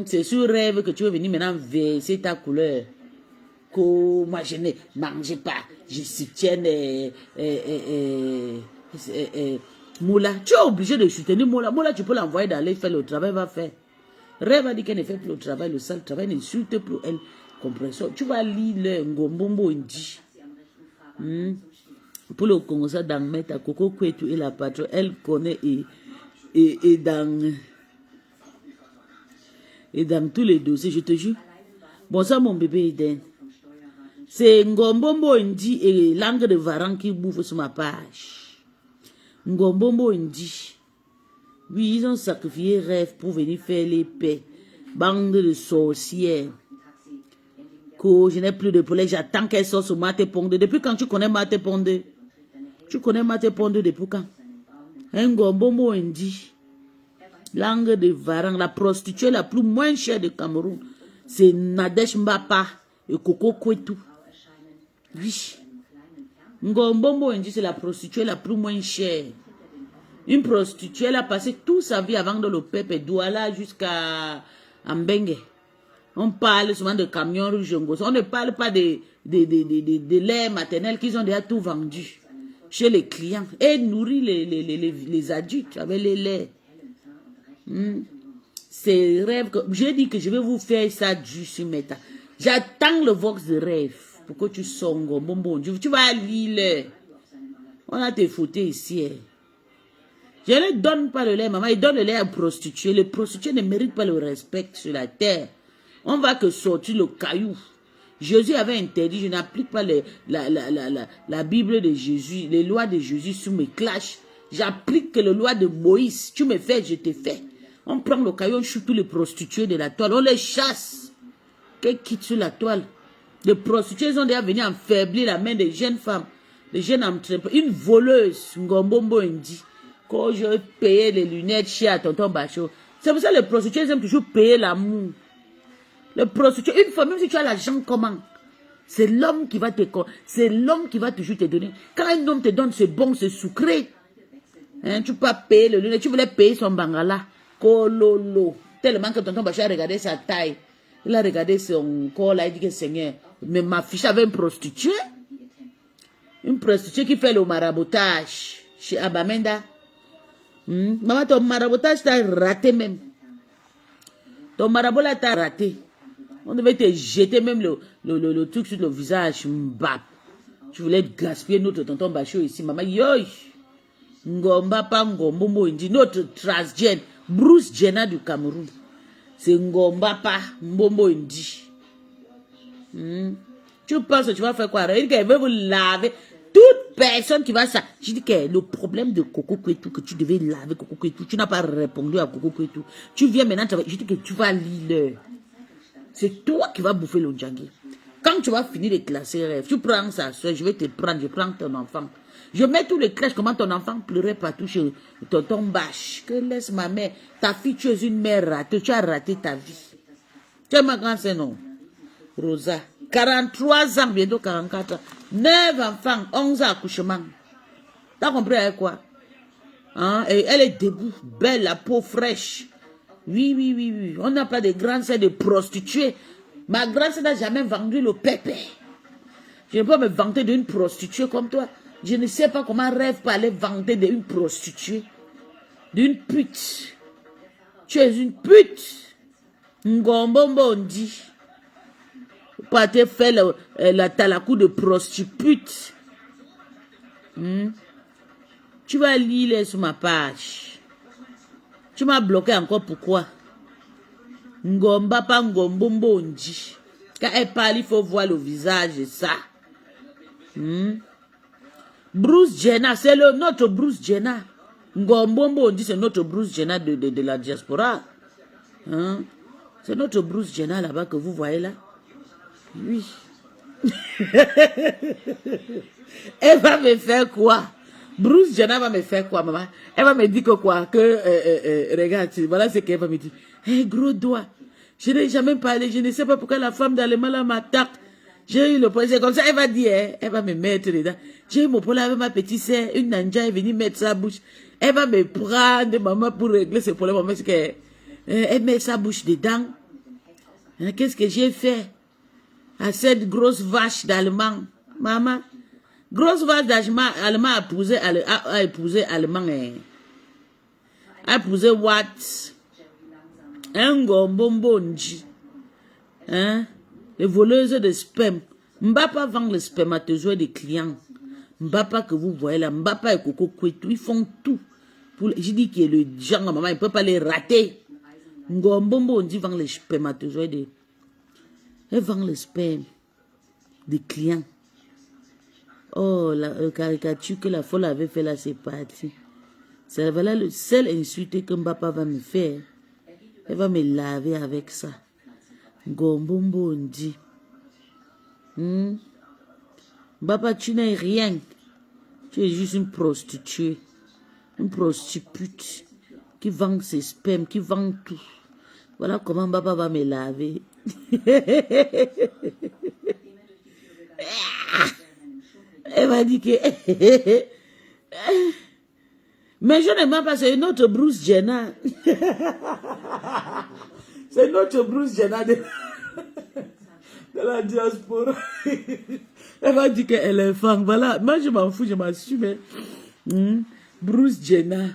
C'est sur rêve que tu veux venir maintenant verser ta couleur. Que moi je ne mange pas, je soutiens Moula. Tu es obligé de soutenir Moula. Moula, tu peux l'envoyer d'aller faire le travail, va faire. Rêve a dit qu'elle ne fait plus le travail, le sale travail, n'insulte plus elle. Compréhension. Tu vas lire le Ngombombo Indi. Pour le Congo, ça dans mettre à Coco Kwetu et la patronne, elle connaît et dans tous les dossiers, je te jure. Bon, ça, mon bébé Eden. C'est Ngombombo Indi et langue de Varan qui bouffe sur ma page. Ngombombo Indi. Oui, ils ont sacrifié rêve pour venir faire les paix. Bande de sorcières. Que je n'ai plus de poulet, j'attends qu'elle sorte sur Mate Pondé. Depuis quand tu connais Mate Pondé? Tu connais Mate Pondé depuis quand? Ngombombo Indi. Langue de Varan, la prostituée la plus moins chère de Cameroun. C'est Nadesh Mbapa et Coco Kwetu. Oui. Ngombombo Indi, c'est la prostituée la plus moins chère. Une prostituée, elle a passé toute sa vie à vendre le peuple Douala jusqu'à Ambenge. On parle souvent de camions rouges. On ne parle pas de lait maternel qu'ils ont déjà tout vendu chez les clients. Et nourrit les adultes avec les laits. C'est rêve que j'ai dit que je vais vous faire ça du sur Meta. J'attends le vox de rêve pour que tu songes. Bon, tu vas lire. On a tes photos ici. Je ne donne pas le lait, maman. Il donne le lait aux prostituées. Les prostituées ne méritent pas le respect sur la terre. On va que sortir le caillou. Jésus avait interdit, je n'applique pas la Bible de Jésus, les lois de Jésus sur mes clashs. J'applique que les lois de Moïse. Tu me fais, je te fais. On prend le caillou, on choute tous les prostituées de la toile. On les chasse. Qu'elles quittent sur la toile. Les prostituées sont déjà venues affaiblir la main des jeunes femmes. Des jeunes entrepreneurs. Une voleuse, Ngombombo Indi. Quand je payais les lunettes chez à tonton Bachot. C'est pour ça que les prostituées aiment toujours payer l'amour. Le prostitué, une fois, même si tu as l'argent, comment? C'est l'homme qui va te... C'est l'homme qui va toujours te donner. Quand un homme te donne, c'est bon, c'est sucré. Hein, tu peux pas payer le lunettes. Tu voulais payer son bangala. Kololo. Tellement que tonton Bachar a regardé sa taille. Il a regardé son corps là. Il dit que Seigneur, mais ma fiche avait une prostituée. Une prostituée qui fait le maraboutage chez Abamenda. Maman, ton maraboutage t'a raté même. Ton marabout là t'a raté. On devait te jeter même le truc sur le visage. Mbap. Tu voulais gaspiller notre tonton Bachio ici. Maman, yoï. Ngomba pa Ngombo Moindi. Notre transgène. Bruce Jenner du Cameroun. C'est Ngomba pa Mbombo Indi. Tu penses que tu vas faire quoi? Il dit qu'elle veut vous laver. Toute personne qui va ça. Je dis que le problème de Coco Kwetu, que tu devais laver Coco Kwetu, tu n'as pas répondu à Coco Kwetu. Tu viens maintenant, je dis que tu vas lire. C'est toi qui vas bouffer le djangui. Quand tu vas finir de classer rêve, tu prends sa soeur, je vais te prendre, je prends ton enfant. Je mets tous les crèches, comment ton enfant pleurait partout chez tonton Bâche. Que laisse ma mère. Ta fille, tu es une mère ratée, tu as raté ta vie. Tu es ma grand-sœur, non? Rosa. 43 ans, bientôt 44 ans. 9 enfants, 11 accouchements. T'as compris avec quoi? Hein? Et elle est debout, belle, la peau fraîche. Oui. On n'a pas de grandes sœurs de prostituées. Ma grand-sœur n'a jamais vendu le pépé. Je ne peux pas me vanter d'une prostituée comme toi. Je ne sais pas comment rêve pas aller vanter d'une prostituée. D'une pute. Tu es une pute. Ngombombo on dit. Pas te faire la talakou de prostitute. Tu vas lire sur ma page. Tu m'as bloqué encore pourquoi? Ngomba pa Ngombombo on dit. Quand elle parle, il faut voir le visage et ça. Bruce Jenner, c'est notre Bruce Jenner. Ngombombo on dit c'est notre Bruce Jenner de la diaspora. Hein? C'est notre Bruce Jenner là-bas que vous voyez là. Oui. Elle va me faire quoi? Bruce Jenner va me faire quoi, maman? Elle va me dire que quoi? Que, regarde, voilà ce qu'elle va me dire. Hé, gros doigt, je n'ai jamais parlé, je ne sais pas pourquoi la femme d'Allemagne m'attaque. J'ai eu le problème, c'est comme ça, elle va dire, elle va me mettre dedans. J'ai eu mon problème avec ma petite sœur, une nanja est venue mettre sa bouche. Elle va me prendre, maman, pour régler ce problème. Maman, c'est qu'elle met sa bouche dedans. Qu'est-ce que j'ai fait à cette grosse vache d'Allemand? Maman, grosse vache d'Allemand a épousé Allemand. A épousé Watt. Un Ngombombo-Nji. Hein? Les voleuses de sperme. Mbapa vend le spermatozoïde des clients. Mbapa que vous voyez là, Mbapa et Coco Kwetu, ils font tout. Je dis que le genre, maman, il ne peut pas les rater. Ngombombo-Nji vend les spermatozoïdes. Elle vend le sperme des clients. Oh, la caricature que la folle avait fait là, c'est parti. C'est voilà le seul insulte que Mbapa va me faire. Elle va me laver avec ça. Ngombombo Ndi. Mbapa, tu n'es rien. Tu es juste une prostituée. Une prostituée qui vend ses spermes, qui vend tout. Voilà comment Mbapa va me laver. Elle m'a dit que... Mais je ne m'en pas, c'est notre Bruce Jenner. C'est notre Bruce Jenner de la diaspora. Elle m'a dit qu'elle est femme. Voilà, moi je m'en fous, je m'assume. Bruce Jenner.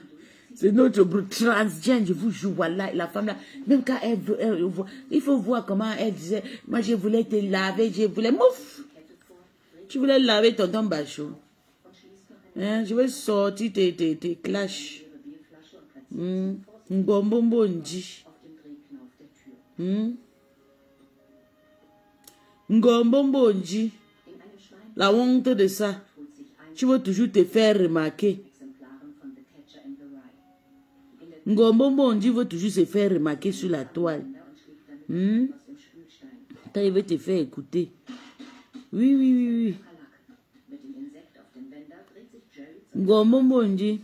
C'est notre Bruce transgène, je vous jure, voilà, la femme là. Même quand elle veut, il faut voir comment elle disait, moi je voulais te laver, je voulais... Mouf! Tu voulais laver tonton Bachot. Hein, je vais sortir tes clashs. Ngombombo Ndi. Ngombombo Ndi. La honte de ça. Tu veux toujours te faire remarquer. Ngombombo Ndi veut toujours se faire remarquer sur la toile. Quand il veut te faire écouter. Oui. Ngombombo Ndi.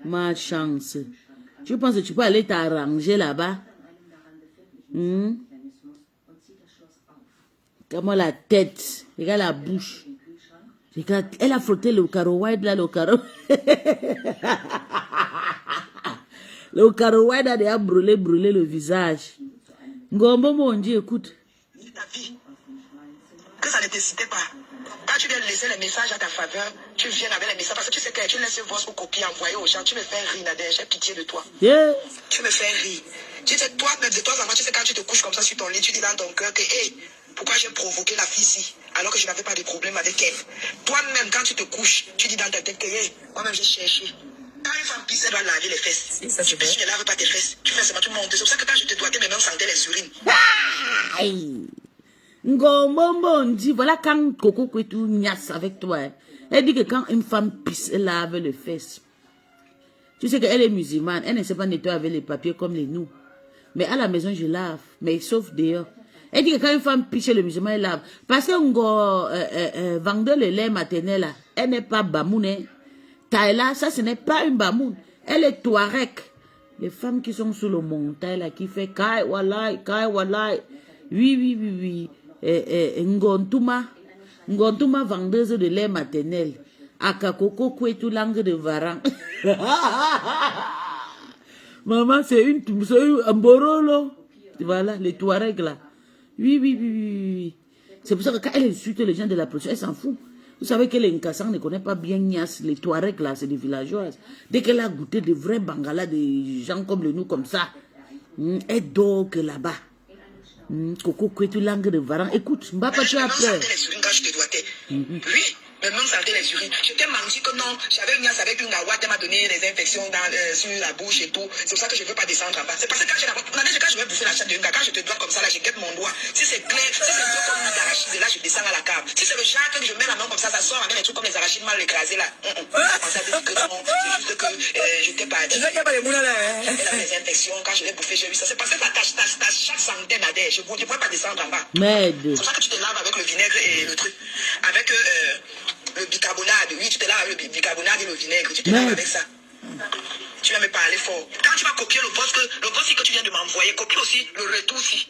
Ma chance. Tu penses que tu peux aller t'arranger là-bas? Regarde-moi la tête. Regarde la bouche. Regarde, elle a frotté le carreau white là, le carreau. Le carreau white a déjà brûlé le visage. Ngombo, mon Dieu, écoute. Ta vie, que ça ne t'excitait pas. Quand tu viens laisser les messages à ta faveur, tu viens avec les messages parce que tu sais que tu laisses voix ou copie envoyer aux gens. Tu me fais rire, Nadège. J'ai pitié de toi. Yeah. Tu me fais rire. Tu sais, toi-même, de temps en temps, tu sais, quand tu te couches comme ça sur ton lit, tu dis dans ton cœur que, hey, pourquoi j'ai provoqué la fille ici alors que je n'avais pas de problème avec elle. Toi-même, quand tu te couches, tu dis dans ta tête que, hey, moi-même, j'ai cherché. Quand une femme pisse, elle doit laver les fesses. Si, tu ne laves pas tes fesses. Tu fais seulement, tu montes. C'est pour ça que quand je te doigtais, mes mains sentaient les urines. Aïe. Ngombo, on dit, voilà quand Coco Kwetu niasse avec toi. Hein. Elle dit que quand une femme pisse, elle lave les fesses. Tu sais qu'elle est musulmane, elle ne sait pas nettoyer avec les papiers comme les nous. Mais à la maison, je lave, mais sauf dehors. Elle dit que quand une femme pisse, le musulman, elle lave. Parce que vendeur le lait maternel, là, elle n'est pas bamoune. Taïla, ça, ce n'est pas une bamoune. Elle est touareg. Les femmes qui sont sur le montagne, là, qui fait kai walai, kai walai. Oui, oui, oui, oui. Ngontuma, vendeuse de lait maternel. Akakoko Kwetu langue de Varan. Maman, c'est un borolo. Voilà, les Touaregs là. Oui, oui, oui, oui, oui. C'est pour ça que quand elle insulte les gens de la production, elle s'en fout. Vous savez que les Nkassang ne connaissent pas bien Nias, les Touaregs là, c'est des villageoises. Dès qu'elle a goûté de vrais Bangalas, des gens comme nous, comme ça, elle dort que là-bas. Coco Kwetu langue de Varan. Écoute, Mbapa, tu as peur. Oui. Mes mains sentaient les urines. Je t'ai menti que non, j'avais une niasse avec une gawate, elle m'a donné des infections sur la bouche et tout. C'est pour ça que je ne veux pas descendre en bas. C'est parce que quand je vais bouffer la chatte de une gars, quand je te dois comme ça, là, je guette mon doigt. Si c'est clair, si c'est deux comme une arachide, là, je descends à la cave. Si c'est le chat que je mets la main comme ça sort avec les trucs comme les arachides mal écrasés là. Ça veut dire que non, c'est juste que je t'ai pas dit. Elle a des infections, quand je l'ai bouffé, j'ai eu ça. C'est parce que ta chaque centaine Nadège, je ne pourrais pas descendre en bas. Merde. C'est pour ça que tu te laves avec le vinaigre et le truc. Avec le bicarbonate, oui, tu te laves avec le bicarbonate et le vinaigre, tu te laves avec ça. Tu vas me parler fort. Quand tu vas copier le poste que tu viens de m'envoyer, copie aussi le retour aussi.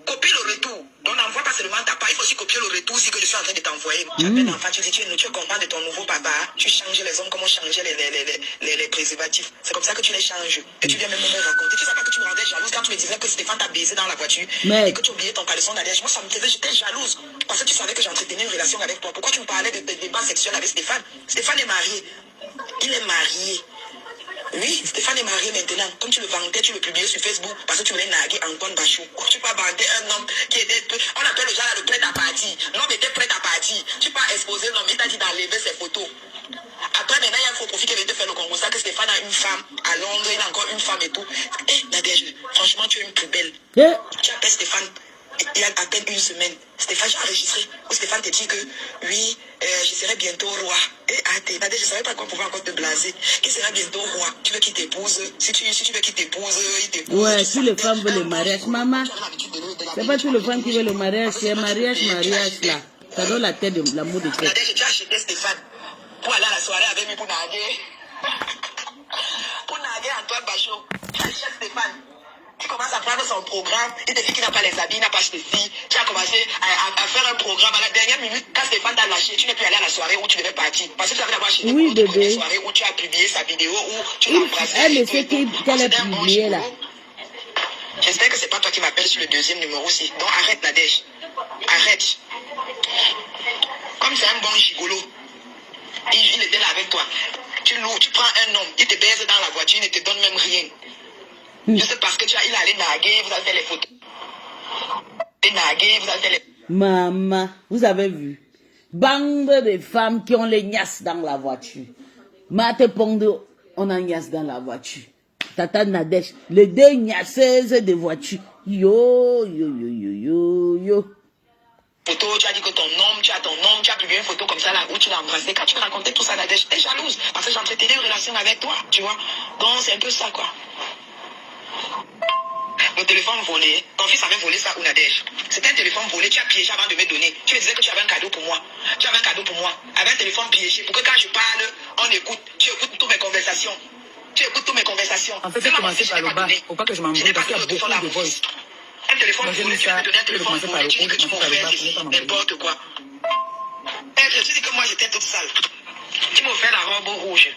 Copie le retour. On n'envoie pas seulement ta part, il faut aussi copier le retour aussi que je suis en train de t'envoyer. Tu appelles l'enfant, tu dis, tu es content de ton nouveau papa, tu changes les hommes comme on changeait les préservatifs. C'est comme ça que tu les changes. Et tu viens même me raconter. Tu sais pas que tu me rendais jalouse quand tu me disais que Stéphane t'a baisé dans la voiture et que tu oubliais ton caleçon d'Adège. Moi, ça me faisait, j'étais jalouse. Parce que tu savais que j'entretenais une relation avec toi. Pourquoi tu me parlais de débats sexuels avec Stéphane? Stéphane est marié. Il est marié. Oui, Stéphane est marié maintenant. Comme tu le vantais, tu le publiais sur Facebook parce que tu voulais narguer Antoine Bachou. Tu peux vanter un homme qui était... On appelle le genre là le prêt à partir. L'homme était prêt à partir. Tu peux exposer l'homme, il t'a dit d'enlever ses photos. Après, maintenant, il y a un faux profil qui veut te faire le concours. Ça, que Stéphane a une femme à Londres, il a encore une femme et tout. Eh, Nadège, franchement, tu es une poubelle. Tu appelles Stéphane. Il y a à peine une semaine, Stéphane, j'ai enregistré, où Stéphane te dit que oui, je serai bientôt roi. Et je ne savais pas qu'on pouvait encore te blaser. Qu'il sera bientôt roi. Tu veux qu'il t'épouse. Si tu veux qu'il t'épouse, il t'épouse. Ouais, si les femmes veulent le mariage, maman. C'est pas tous les femmes qui veulent le mariage, c'est mariage là. Ça donne la tête de l'amour de tête. J'ai acheté Stéphane pour aller à la soirée avec lui pour narguer. Pour narguer Antoine Bachot. Tu achètes Stéphane. Tu commences à prendre son programme, il te dit qu'il n'a pas les habits, il n'a pas ceci. Tu as commencé à faire un programme à la dernière minute. Quand Stéphane t'a lâché, tu n'es plus allé à la soirée où tu devais partir. Parce que tu avais d'abord acheté une soirée où tu as publié sa vidéo, où tu l'as embrassé. Elle sait qu'elle a publié là. J'espère que c'est pas toi qui m'appelles sur le deuxième numéro aussi. Donc arrête Nadège. Arrête. Comme c'est un bon gigolo, il était là avec toi. Tu prends un homme, il te baise dans la voiture, il ne te donne même rien. Juste parce que il est allé narguer, vous avez fait les photos. Maman, vous avez vu. Bande de femmes qui ont les niasses dans la voiture. Mate Pondo, on a niasse dans la voiture. Tata Nadège, les deux niasseuses de voiture. Yo. Photo, tu as dit que tu as publié une photo comme ça là où tu l'as embrassé. Quand tu me racontais tout ça, Nadège, j'étais jalouse parce que j'entretenais une relation avec toi, tu vois. Donc c'est un peu ça quoi. Mon téléphone volé, ton fils avait volé ça ou Nadège. C'était un téléphone volé, tu as piégé avant de me donner. Tu me disais que tu avais un cadeau pour moi. Avec un téléphone piégé, pour que quand je parle, on écoute. Tu écoutes toutes mes conversations. En fait, j'ai commencé par le bas. Faut pas que je m'embrouille parce qu'il y a beaucoup de voix. Un téléphone volé, tu peux me donner un téléphone volé, tu dis que tu m'as offert n'importe quoi. Tu dis que moi j'étais toute sale. Tu m'as offert la robe rouge.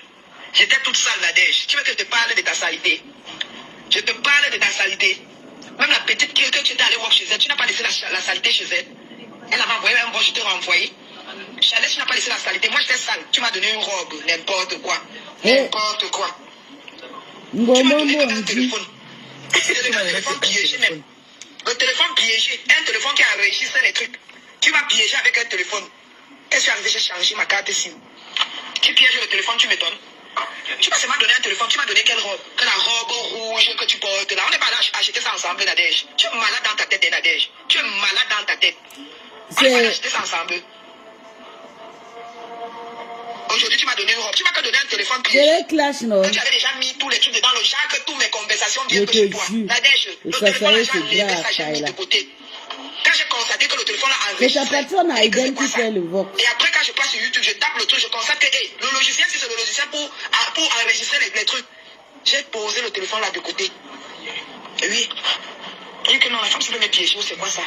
J'étais toute sale, Nadège. Tu veux que je te parle de ta saleté? Je te parle de ta saleté. Même la petite que tu étais allé voir chez elle, tu n'as pas laissé la saleté chez elle. Elle m'a envoyé un bon, je t'ai renvoyé. Chanel, tu n'as pas laissé la saleté. Moi, j'étais sale. Tu m'as donné une robe, n'importe quoi. N'importe quoi. Tu m'as donné un téléphone. C'est le téléphone piégé même. Le téléphone piégé. Un téléphone qui a enregistré les trucs. Tu m'as piégé avec un téléphone. Qu'est-ce que j'ai changé ma carte SIM? Tu pièges le téléphone, tu m'étonnes. Tu m'as seulement donné un téléphone, tu m'as donné quelle robe? Que la robe rouge que tu portes là. On n'est pas là à acheter ça ensemble, Nadège. Tu es malade dans ta tête, Nadège. Tu es malade dans ta tête. On n'est pas là à acheter ça ensemble. Aujourd'hui, tu m'as donné une robe. Tu m'as que donné un téléphone piégé. Clash, non? Tu avais déjà mis tous les trucs dedans le genre que toutes mes conversations viennent de chez toi. Nadège, le téléphone a déjà levé ça, j'ai mis de côté. Quand j'ai constaté que le téléphone a enregistré, c'est ta personne à identifier le vote. Et après, quand je passe sur YouTube, je tape le truc, je constate que le logiciel, si c'est le logiciel pour enregistrer les trucs, j'ai posé le téléphone là de côté. Et oui. Il dit que non, la femme, c'est de mes pieds, c'est quoi ça?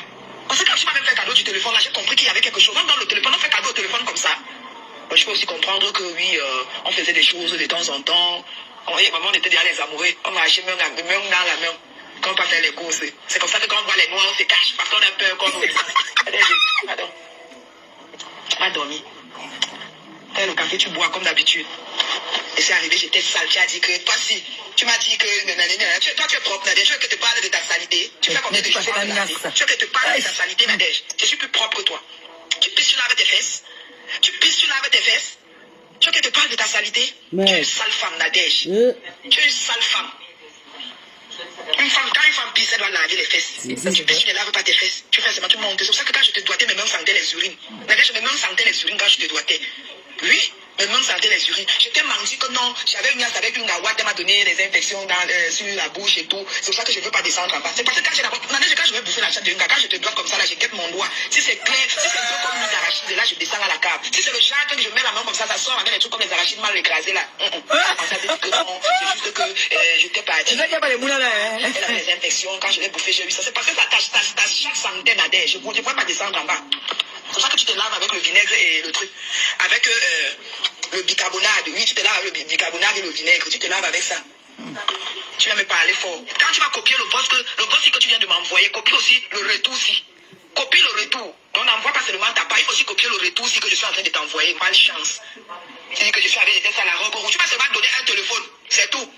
Parce que quand tu m'as même fait cadeau du téléphone là, j'ai compris qu'il y avait quelque chose. Dans le téléphone, on fait cadeau au téléphone comme ça. Je peux aussi comprendre que oui, on faisait des choses de temps en temps. Maman, on était déjà les amoureux. On marchait main dans la main. Quand on pas faire les courses. C'est comme ça que quand on voit les noirs, on se cache parce qu'on a peur qu'on nous. Pardon. Tu m'as dormi. Le café, tu bois comme d'habitude. Et c'est arrivé, j'étais sale. Tu as dit que toi, si. Tu m'as dit que. Toi, tu es propre, Nadège. Je veux que tu parles de ta saleté. Tu fais combien de choses? Je veux que tu parles de ta saleté, Nadège. Je suis plus propre que toi. Tu pisses, tu laves tes fesses. Tu pisses, tu laves tes fesses. Tu veux que tu parles de ta saleté? Tu es une sale femme, Nadège. Tu es une sale femme. Quand une femme pisse, elle doit laver les fesses. Tu pisses, tu ne laves pas tes fesses. Tu fais seulement, tu montes. C'est pour ça que quand je te doigtais, mes mains sentaient les urines. Nadège, mes mains sentaient les urines quand je te doigtais. Oui, mes mains sentaient les urines. Je t'ai menti que non, j'avais une as avec une gawate, elle m'a donné des infections sur la bouche et tout. C'est pour ça que je ne veux pas descendre en bas. C'est parce que quand je vais bouffer la chatte de une gars, quand je te dois comme ça, là, je guette mon doigt. Si c'est clair, si c'est gros comme une arachide, là, je descends à la cave. Si c'est le chat que je mets la main comme ça sort avec les trucs comme les arachides mal écrasés, là. Ça veut dire que non, c'est juste que j'étais parti. Elle avait des infections, quand je l'ai bouffé, j'ai eu ça. C'est parce que ta chatte sentait Nadège. Je ne pouvais pas descendre en bas. C'est pour ça que tu te laves avec le vinaigre et le truc. Avec le bicarbonate. Oui, tu te laves avec le bicarbonate et le vinaigre. Tu te laves avec ça. Tu vas me parler fort. Quand tu vas copier le boss que tu viens de m'envoyer, copie aussi le retour aussi. Copie le retour. On n'envoie pas seulement ta part, il faut aussi copier le retour aussi que je suis en train de t'envoyer. Malchance. Tu dis que je suis avec des tests à la robe rouge. Tu vas seulement donner un téléphone. C'est tout.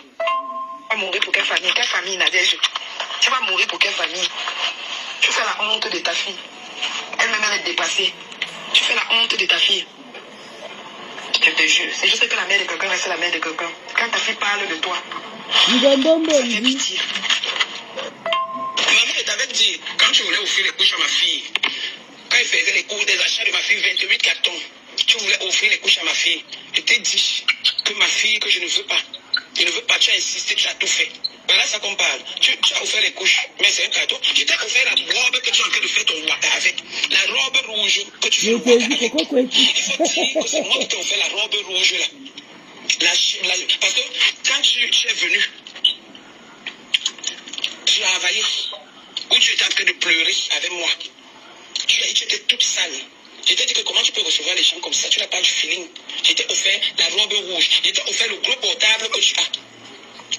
Tu vas mourir pour quelle famille? Quelle famille, Nadège? Tu vas mourir pour quelle famille? Tu fais la honte de ta fille. Elle-même, elle est dépassée. Tu fais la honte de ta fille. Je te jure. C'est juste que la mère de quelqu'un reste la mère de quelqu'un. Quand ta fille parle de toi, ça fait pitié. Maman, je t'avais dit, quand tu voulais offrir les couches à ma fille, quand elle faisait les cours des achats de ma fille, 28 cartons, tu voulais offrir les couches à ma fille. Je t'ai dit que ma fille, que je ne veux pas. Je ne veux pas, tu as insisté, tu as tout fait. Voilà ça qu'on parle. Tu as offert les couches, mais c'est un cadeau. Je t'ai offert la robe que tu es en train de faire ton waka avec. La robe rouge que tu fais le waka avec. Il faut dire que c'est moi qui t'ai offert la robe rouge là. Parce que quand tu es venu, tu as avalé. Ou tu étais en train de pleurer avec moi. Tu étais toute sale. Je t'ai dit que comment tu peux recevoir les gens comme ça, tu n'as pas de feeling. Je t'ai offert la robe rouge. Je t'ai offert le gros portable que tu as.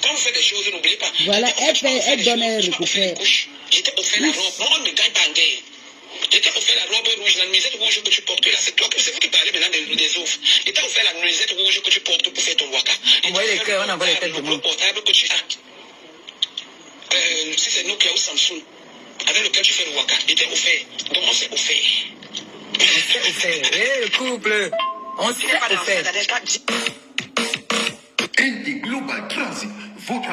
Quand vous faites des choses, n'oubliez pas. Voilà, elle donne un récupère. Je t'ai offert la robe. Moi, on ne gagne pas en guerre. Je t'ai offert la robe rouge, la nuisette rouge que tu portes là. C'est vous qui parlez maintenant des offres. Je t'ai offert la nuisette rouge que tu portes pour faire ton waka. On voit les cœurs, on envoie les têtes de monde. Le portable que tu as. Si c'est Nokia ou Samsung, avec lequel tu fais le waka. Je t'ai offert. Donc on s'est offert. On s'est offert. Hé, le couple. On s'est offert. ND Global Transit, votre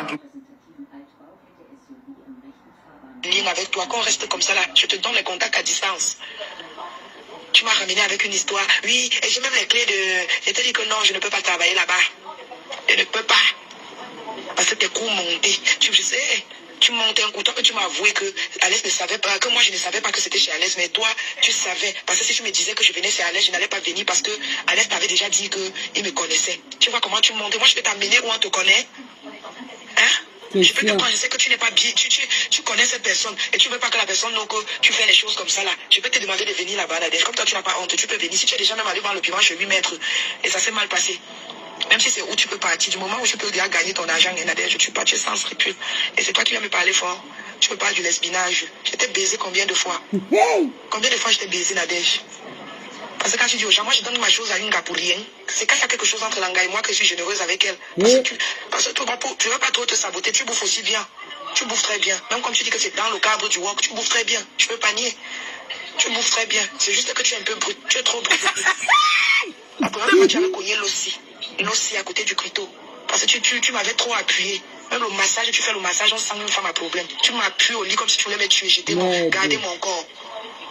ligne avec toi, qu'on reste comme ça là, je te donne les contacts à distance. Tu m'as ramené avec une histoire, oui, et j'ai même les clés de... Je t'ai dit que non, je ne peux pas travailler là-bas. Je ne peux pas. Parce que tes cours montés, je sais, tu montais un coup, toi que tu m'as avoué que Alès ne savait pas, que moi je ne savais pas que c'était chez Alès, mais toi, tu savais. Parce que si tu me disais que je venais chez Alès, je n'allais pas venir parce que Alès t'avait déjà dit qu'il me connaissait. Tu vois comment tu montes. Moi, je peux t'amener où on te connaît. Hein? Je peux te prendre, je sais que tu n'es pas bien, tu connais cette personne et tu ne veux pas que la personne, donc tu fais les choses comme ça là. Je peux te demander de venir là-bas, Nadège. Comme toi, tu n'as pas honte, tu peux venir. Si tu es déjà même allé voir le piment chez 8 mètres et ça s'est mal passé. Même si c'est où tu peux partir, du moment où tu peux déjà gagner ton argent, Nadège, tu pars, tu es sans scrupule. Et c'est toi qui viens me parler fort. Tu me parles du lesbinage. Je t'ai baisé combien de fois? Combien de fois je t'ai baisé, Nadège? Parce que quand tu dis aux gens, moi je donne ma chose à une gars pour rien. C'est quand il y a quelque chose entre l'anga et moi que je suis généreuse avec elle. Parce que tu ne veux pas trop te saboter, tu bouffes aussi bien. Tu bouffes très bien. Même comme tu dis que c'est dans le cadre du work, tu bouffes très bien. Je peux pas nier. Tu bouffes très bien. C'est juste que tu es un peu brut. Tu es trop brut. La première fois, tu avais cogné l'ossi. L'ossi à côté du clito. Parce que tu m'avais trop appuyé. Même le massage, tu fais le massage, on sent une femme à problème. Tu m'appuies au lit comme si tu voulais me tuer. Garder mon corps.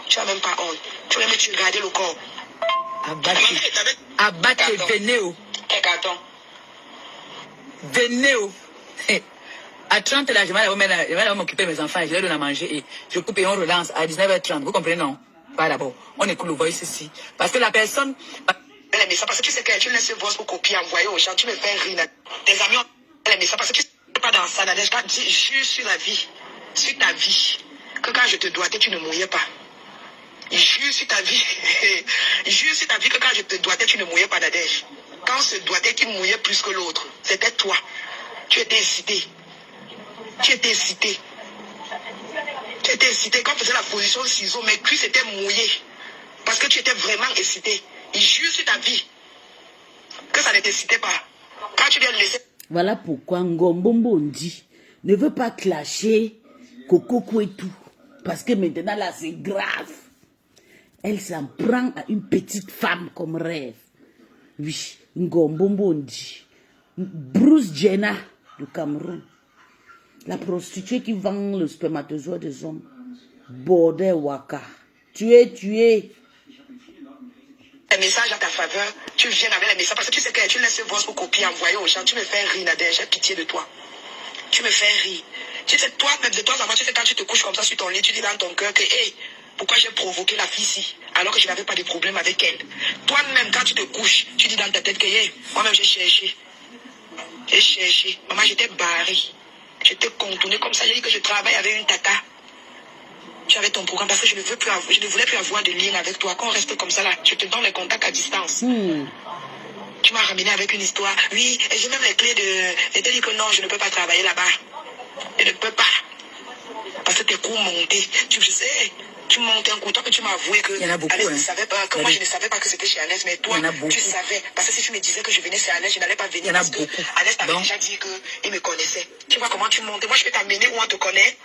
Tu n'as même pas honte. Tu voulais me tuer, garder le corps. Abattez, venez où? Quel carton? Venez où? À 30 là, je vais m'occuper de mes enfants, je vais leur donner à manger et je coupe et on relance à 19h30. Vous comprenez, non? Pas d'abord. On écoute le voice ici. Parce que la personne. Elle aime ça parce que tu sais que tu laisses le voice pour copier, envoyer aux gens, tu me fais rire. Tes amis, elle aime ça parce que tu sais pas dans ça, Nadège. Je jure sur la vie, sur ta vie, que quand je te doigtais, tu ne mouillais pas. Jure sur ta vie, jure sur ta vie que quand je te doigtais, tu ne mouillais pas, Nadège. Quand on se doigtait, qui mouillait plus que l'autre, c'était toi. Tu étais excité. Tu étais excité. Tu étais excité. Quand on faisait la position de ciseaux, mes cuisses étaient mouillées. Parce que tu étais vraiment excité. Jure sur ta vie que ça ne t'excitait pas. Quand tu viens de laisser. Voilà pourquoi Ngombombo dit ne veut pas clasher Coco et tout. Parce que maintenant là, c'est grave. Elle s'en prend à une petite femme comme rêve. Oui, Ngombombo dit. Bruce Jenner du Cameroun. La prostituée qui vend le spermatozoïde des hommes. Bordel Waka. Tué. Les messages à ta faveur, tu viens avec les messages parce que tu sais que tu laisses voix pour copier, envoyer aux gens. Tu me fais rire, Nadège, j'ai pitié de toi. Tu me fais rire. Tu sais, toi, même de toi en moi, tu sais, quand tu te couches comme ça sur ton lit, tu dis dans ton cœur que, hé, pourquoi j'ai provoqué la fille ici, alors que je n'avais pas de problème avec elle. Toi-même, quand tu te couches, tu dis dans ta tête que, hé, moi-même, j'ai cherché. J'ai cherché. Maman, j'étais barrée. J'étais contournée comme ça. J'ai dit que je travaille avec une tata. Tu avais ton programme parce que je ne voulais plus avoir de lien avec toi. Quand on reste comme ça là, je te donne les contacts à distance. Tu m'as ramené avec une histoire. Oui, et j'ai même les clés de... Et te dit que non, je ne peux pas travailler là-bas. Je ne peux pas. Parce que tes cours montaient. Je sais, tu montais un coup. Toi que tu m'as avoué que... Il y en a beaucoup, Alès ne savait pas, que moi je ne savais pas que c'était chez Alès, mais toi, tu savais. Parce que si tu me disais que je venais chez Alès, je n'allais pas venir parce que Alès t'avait déjà dit qu'il me connaissait. Tu vois comment tu montais. Moi je peux t'amener où on te connaît.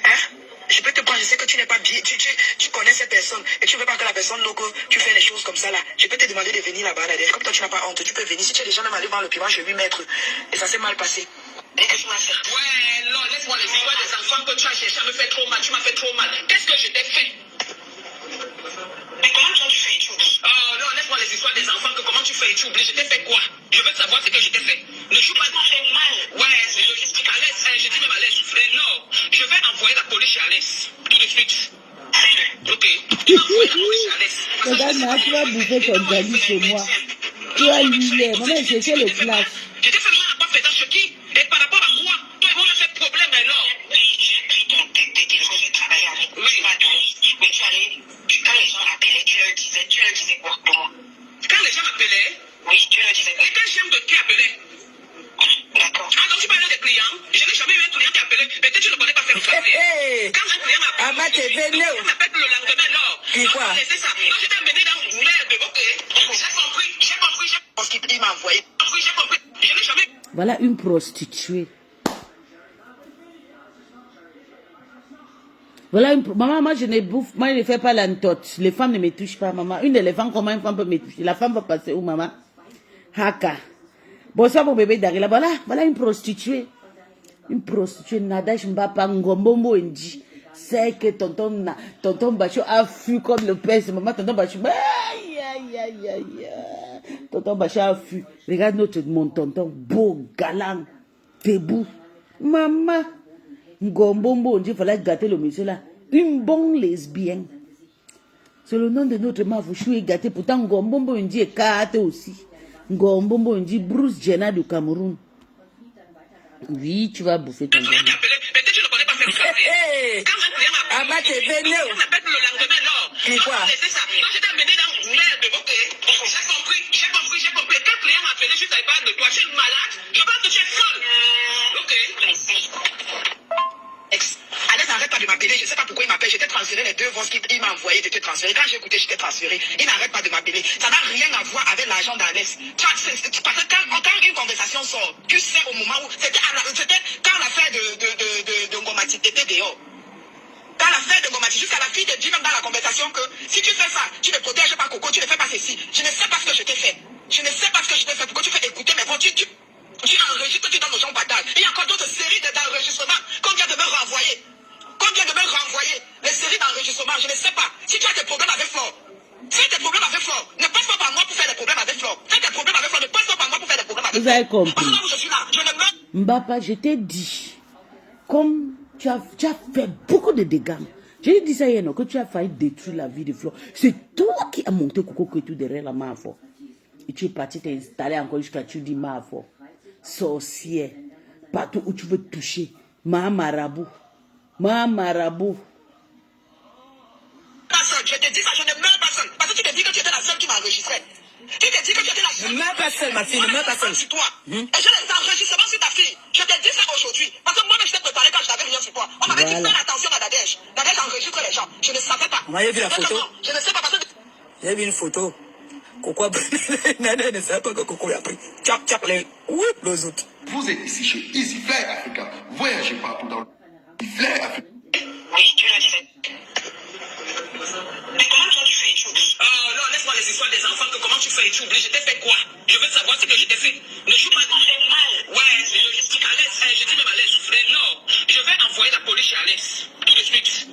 Hein? Je peux te prendre, je sais que tu n'es pas bien, tu connais cette personne et tu ne veux pas que la personne, donc tu fais les choses comme ça là. Je peux te demander de venir là-bas, Nadège. Comme toi tu n'as pas honte, tu peux venir. Si tu es déjà même allé voir le piment chez 8 mètres et ça s'est mal passé. Et que tu m'as fait. Ouais, non, laisse-moi les histoires des enfants que tu as cherché, ça me fait trop mal, tu m'as fait trop mal. Qu'est-ce que je t'ai fait? Mais comment tu fais, tu oublies? Oh non, laisse-moi les histoires des enfants que comment tu fais et tu oublies. Je t'ai fait quoi? Je veux savoir ce que je t'ai fait. Ne joue pas fait mal. Ouais, je t'explique à l'aise, je dis même à l'aise. Mais non, je vais envoyer la police chez Alès. Tout de suite. Ok. Tu vas envoyer la police chez Alès. Regarde, tu vas bouffer ton Dali chez moi. Tu as l'huile. Maman, j'ai fait le clash. Je t'ai fait mal à quoi faire chez qui? Et par rapport à moi, toi et moi, on a fait problème, mais non. J'ai pris ton téléphone, j'ai travaillé avec. Oui, tu m'as donné. Mais tu allais, quand les gens appelaient, tu leur disais quoi pour moi? Quand les gens appelaient? Oui, tu leur disais. Et quel chien de qui appelait? D'accord. Ah, donc tu parlais des clients? Je n'ai jamais eu un client qui appelait. Peut-être tu ne connais pas faire le travail. Quand un client m'appelle, il m'appelle le lendemain, non. Et quoi? C'est ça. Donc je t'ai amené dans merde, ok. J'ai compris. Parce qu'il m'a envoyé. J'ai compris. Je n'ai jamais. Voilà une prostituée. Voilà une... Maman, moi je ne bouffe, moi je ne fais pas l'antote. Les femmes ne me touchent pas, maman. Une éléphant, comment une femme peut me toucher? La femme va passer où, maman? Haka. Bonsoir mon bébé Darila. Voilà une prostituée. Une prostituée, Nadège Mbapa Ngombombo Ndi. C'est que tonton Bachou a fui comme le père. Maman, tonton Bachou. Aïe. Tonton Bachou a fui. Regarde mon tonton. Beau, galant, debout. Maman. Ngombombo Ndi, il fallait gâter le monsieur là. Une bonne lesbienne. C'est le nom de notre mère. Vous chouez gâté. Pourtant, Ngombombo Ndi est gâté aussi. Ngombombo Ndi, Bruce Jenner du Cameroun. Oui, tu vas bouffer ton Quand tu appelé, peut-être tu ne connais pas faire ça. Quand un client m'appelle, on m'appelle le lendemain, non. Et quoi? C'est ça. Quand j'étais amené dans merde, ok. J'ai compris. Quel client m'a appelé, je ne savais pas de toi. Tu es malade, je pense que tu es folle. Ok. Alex n'arrête pas de m'appeler, je ne sais pas pourquoi il m'appelle. J'étais transféré les 2 voix qu'il m'a envoyé de te transférer. Quand j'ai écouté, j'étais transféré. Il n'arrête pas de m'appeler. Ça n'a rien à voir avec l'argent d'Alex. Parce que quand une conversation sort, tu sais au moment où c'était quand l'affaire de Ngomati était dehors. Quand l'affaire de Ngomati, jusqu'à la fille te dit même dans la conversation que si tu fais ça, tu ne protèges pas Coco, tu ne fais pas ceci. Je ne sais pas ce que je t'ai fait. Pourquoi tu fais écouter mes voix? Tu enregistres, tu donnes aux gens partage. Il y a encore d'autres séries d'enregistrements qu'on vient de me renvoyer. Les séries d'enregistrement, je ne sais pas. Si tu as des problèmes avec Flore, ne passe pas par moi pour faire des problèmes avec Flore. Fais des problèmes avec Flore, ne passe pas par moi pour faire des problèmes avec Flore. Vous avez compris. Parce que là où je suis là, je ne me... Mbappa, je t'ai dit, comme tu as fait beaucoup de dégâts. J'ai dit ça hier, non, que tu as failli détruire la vie de Flore. C'est toi qui as monté Coco Ketu derrière la main fort. Et tu es parti t'installer encore jusqu'à tu dis main fort. Sorcière. Partout où tu veux toucher. Marabout. Je te dis ça, je ne meurs pas seul. Parce que tu te dis que tu étais la seule qui m'a enregistré. Tu te dis que tu étais la seule. Ne meurs pas seule, ma fille, ne meurs pas seule. Sur toi. Et j'ai les enregistrements sur ta fille. Je te dis ça aujourd'hui. Parce que moi-même, je t'ai préparé quand je n'avais rien sur toi. On m'avait dit faire attention à Nadège. Nadège enregistre les gens. Je ne savais pas. On m'avait vu la photo. Je ne sais pas parce que... J'ai vu une photo. Coco a pris. Nadège ne savait pas que Coco l'a pris. Tchap, les autres. Vous êtes ici chez Easy Flair Africa. Voyagez partout dans le Flair Africa. Oui, tu l'as dit. Mais comment toi tu fais YouTube? Non, laisse-moi les histoires des enfants. Comment tu fais YouTube? Je t'ai fait quoi? Je veux savoir ce que je t'ai fait. Ne joue pas. Ouais, Alex, je dis même Alex. Mais non, je vais envoyer la police chez Alex. Tout de suite.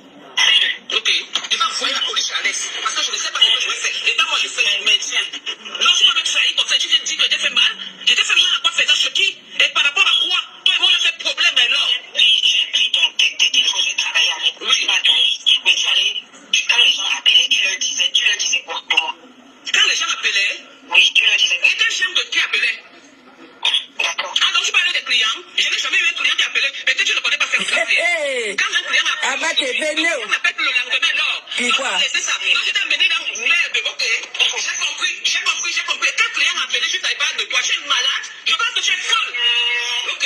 Ok, je vais envoyer la police chez Alex. Parce que je ne sais pas ce que je vais faire. Et pas moi, je fais du médecin. Non, tu peux me trahir comme ça. Tu viens de dire que j'ai fait mal. J'ai fait mal à quoi faisant ce qui? Et par rapport à quoi? Toi et moi, on a fait problème, mais non. J'ai pris ton téléphone, j'ai travaillé avec. Oui, mais tu allais. Quand les gens appelaient, tu leur disais quoi pour moi? Quand les gens appelaient? Oui, tu leur disais quoi? Et quel genre de qui appelait? D'accord. Ah, donc tu parlais des clients? Je n'ai jamais eu un client qui appelait. Peut-être tu ne connais pas faire ça. Quand un client m'appelle, on m'appelle le lendemain, non. Et quoi? C'est ça. Donc j'étais amené dans merde, ok. J'ai compris. Quel client m'a appelé, je ne savais pas de toi. Tu es malade? Je pense que tu es folle. Ok.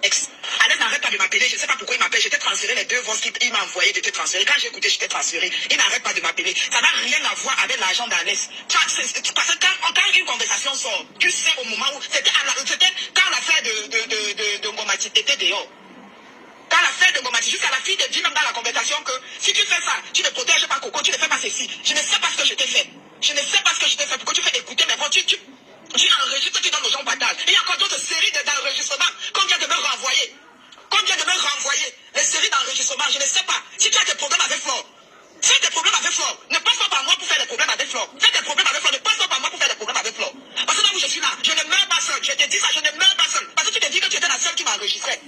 Alex n'arrête pas de m'appeler, je ne sais pas pourquoi il m'appelle. J'étais transféré les 2 voix qu'il m'a envoyé de te transférer. Quand j'ai écouté, j'étais transféré. Il n'arrête pas de m'appeler. Ça n'a rien à voir avec l'argent d'Alex. Parce que quand une conversation sort, tu sais au moment où c'était quand l'affaire de Ngomati était dehors. Quand l'affaire de Ngomati, jusqu'à la fille te dit même dans la conversation que si tu fais ça, tu ne protèges pas Coco, tu ne fais pas ceci. Je ne sais pas ce que je t'ai fait. Pourquoi tu fais écouter mes voix? Tu enregistres, tu donnes aux gens partage. Il y a encore d'autres séries d'enregistrements qu'on vient de me renvoyer. Les séries d'enregistrement, je ne sais pas. Si tu as des problèmes avec Flore, ne passe pas par moi pour faire des problèmes avec Flore. Ne passe pas par moi pour faire des problèmes avec Flore. Parce que là où je suis là, je ne meurs pas seul. Je te dis ça, je ne meurs pas seul. Parce que tu te dis que tu étais la seule qui m'a enregistré.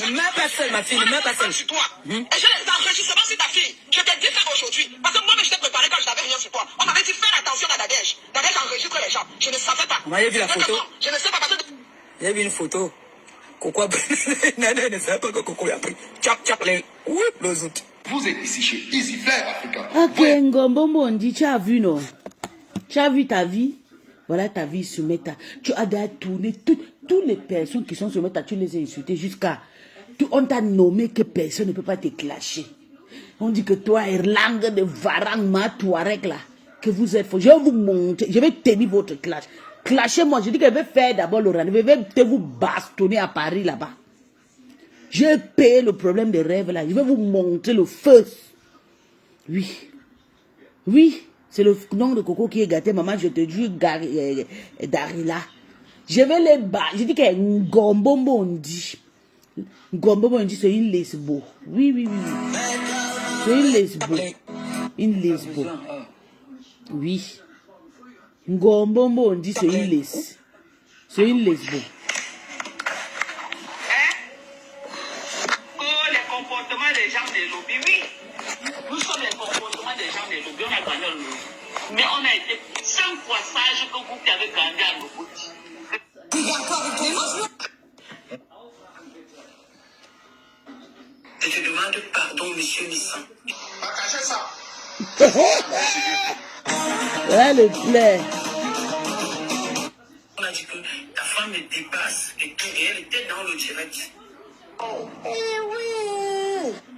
Ne meurs pas seule, ma fille, ne meurs pas seule. Sur toi. Et j'ai les enregistrements sur ta fille. Je te dis ça aujourd'hui. Parce que moi-même, je t'ai préparé quand je n'avais rien sur toi. On m'avait dit faire attention à Nadège. Nadège enregistre les gens. Je ne savais pas. On m'avait vu la photo. Je ne sais pas parce que... J'ai vu une photo. Coco a pris. Nadège ne savait pas que Coco l'a pris. Tchap, les autres. Vous êtes ici chez Easy Flair Africa. Ok, Ngombo dit, tu as vu, non? Tu as vu ta vie? Voilà ta vie se met à... Tu as déjà tourné toutes les personnes qui sont se mettent à... Tu les as insultées jusqu'à... On t'a nommé que personne ne peut pas te clasher. On dit que toi, Erlang de Varang, ma Touareg là, que vous êtes faux. Je vais vous montrer, je vais tenir votre clash. Clashez-moi, je dis que je vais faire d'abord le rendez-vous. Je vais vous bastonner à Paris là-bas. J'ai payé le problème des rêves là. Je vais vous montrer le feu. Oui, c'est le nom de Coco qui est gâté. Maman, je te jure, Darila. Je vais les battre. Je dis que Ngombombo on dit. Ngombombo on dit c'est une lesbo. Oui. C'est une lesbo. Une lesbo. Oui. Ngombombo on dit c'est une lesbo. C'est une lesbo. Les comportements des gens des lobbies, oui. Nous sommes les comportements des gens des lobbies. On a gagné le lobby. Mais on a été 5 fois sage que vous qui avez gagné à nos petits. Je te demande pardon, monsieur Nissan. Pas cacher ça. Voilà le plaid. On a dit que ta femme me dépasse et tout, et elle était dans le direct.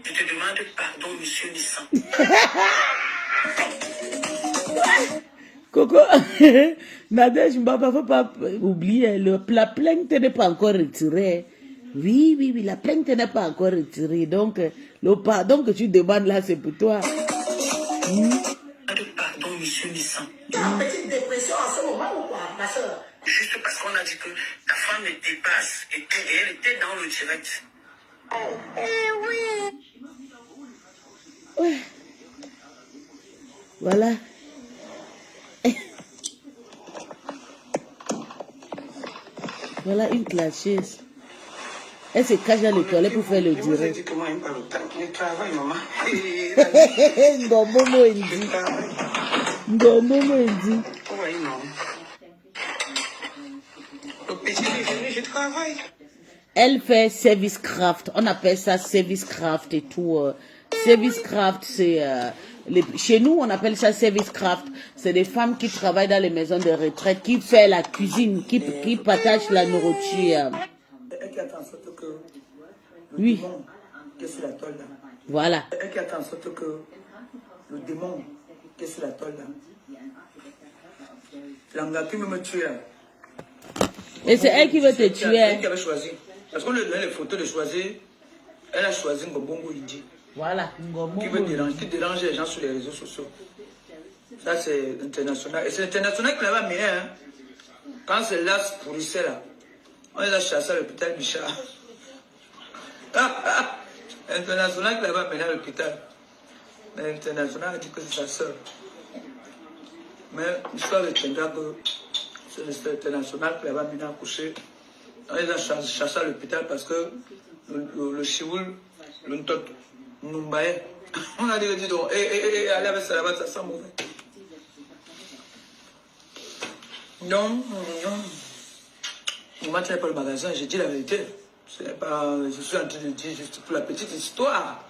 Je te demande pardon, monsieur Nissan. Coco, Nadège Mbaba, faut pas oublier, la plainte n'est pas encore retirée. Oui, oui, oui, la plainte n'est pas encore retirée. Donc, le pardon que tu demandes là, c'est pour toi. Pardon, monsieur Nissan. Tu as une petite dépression en ce moment ou quoi, ma soeur? Juste parce qu'on a dit que ta femme me dépasse et tout, et elle était dans le direct. Ouais. Voilà. Voilà une classeuse. Elle se cache dans les toilettes pour faire le direct. dit comment il parle autant. Il travaille, maman. Ngomomo Ndi. Ngomomo Ndi. Oui, non. Le petit déjeuner, je travaille. Elle fait service craft. On appelle ça service craft et tout. Service craft, c'est... chez nous, on appelle ça service craft. C'est des femmes qui travaillent dans les maisons de retraite, qui font la cuisine, qui partagent la nourriture. Elle qui a fait en sorte que le Oui. démon qui est sur la tôle là. Voilà. Elle qui a fait en sorte que le démon qui est sur la tôle là. L'anga qui veut me tuer là. Et c'est elle qui veut te C'est tuer. elle qui avait choisi. Parce qu'on lui donnait les photos de choisir. Elle a choisi Ngobongo Indi. Voilà. Qui veut déranger, qui dérange les gens sur les réseaux sociaux. Ça c'est international. Et c'est international qui l'avait amené. Hein. Quand c'est là pourrissait là. On les a chassés à l'hôpital Bichard. International qui l'avait amené à l'hôpital. Mais international a dit que c'est sa soeur. Mais l'histoire retiendra que c'est international qui l'avait amené à coucher. On les a chassés à l'hôpital parce que le chioul, le ntot, Numbaye. On a dit donc, allez avec ça là-bas, ça sent mauvais. Non. Moi, tu n'es pas le magasin, j'ai dit la vérité. Je suis en train de dire juste pour la petite histoire.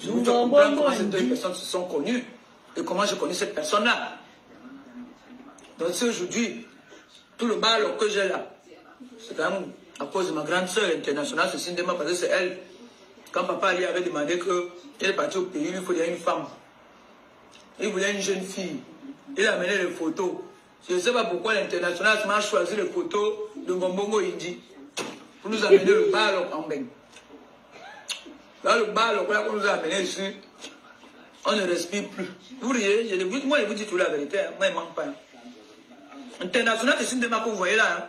Je vous comprendre comment ces deux personnes se sont connues et comment je connais cette personne-là. Donc, c'est aujourd'hui, tout le bal que j'ai là, c'est quand même à cause de ma grande sœur internationale, c'est Sindema, parce que c'est elle. Quand papa lui avait demandé qu'elle est partie au pays, il lui fallait une femme. Il voulait une jeune fille. Il a amené les photos. Je ne sais pas pourquoi l'international m'a choisi les photos de Ngombongo Indi pour nous amener le bal en bain. Là, le bal qu'on nous a amené ici, on ne respire plus. Vous riez, moi je vous dis tout la vérité, hein. Moi il ne manque pas. International, c'est Sindema que vous voyez là. Hein.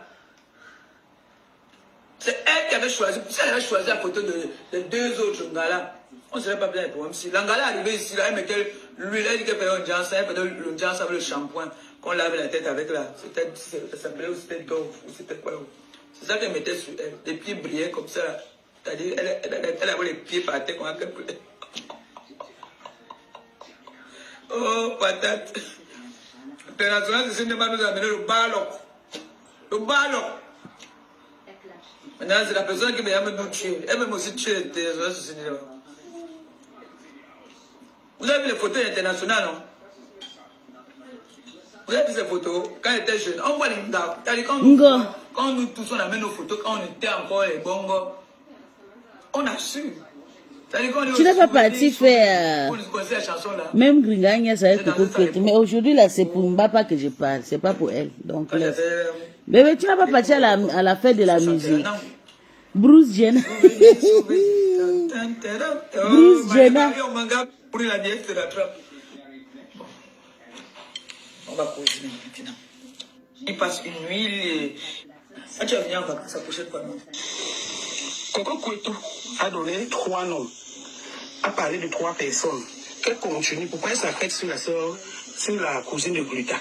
C'est elle qui avait choisi. Si elle avait choisi à côté de deux autres Ngala, on ne serait pas bien pour même si. L'Angala est arrivée ici, là, elle mettait l'huile, elle dit qu'elle faisait l'audience, elle faisait l'audience avec le shampoing, qu'on lavait la tête avec là. Ça s'appelait ou c'était Dove, ou c'était quoi. C'est ça qu'elle mettait sur elle. Les pieds brillaient comme ça. C'est-à-dire, elle avait les pieds par terre comme un peu. Oh, patate. International, c'est cinéma nous a amené le ballon. Le ballon. Maintenant, c'est la personne qui m'a nous tuer. Elle m'a aussi tué l'international sur cinéma. Vous avez vu les photos internationales, non? Vous avez vu ces photos quand elle était jeune? On voit les gars. Quand nous tous on amène nos photos, quand on était encore les bongos, on a su. Tu n'es pas parti faire. Même Gringagna, ça va être. Mais aujourd'hui, là, c'est pour Mbapa que je parle. C'est pas pour elle. Donc, là. Mais tu n'as pas parti à la fête de la musique. Bruce Jenner. Bruce Jenner. On va causer maintenant. Il passe une nuit. Tu vas venir en vacances la prochaine fois, non? Coco Kouetou a donné 3 noms, a parlé de 3 personnes. Qu'elle continue, pourquoi elle s'arrête sur la sœur, sur la cousine de Gluta?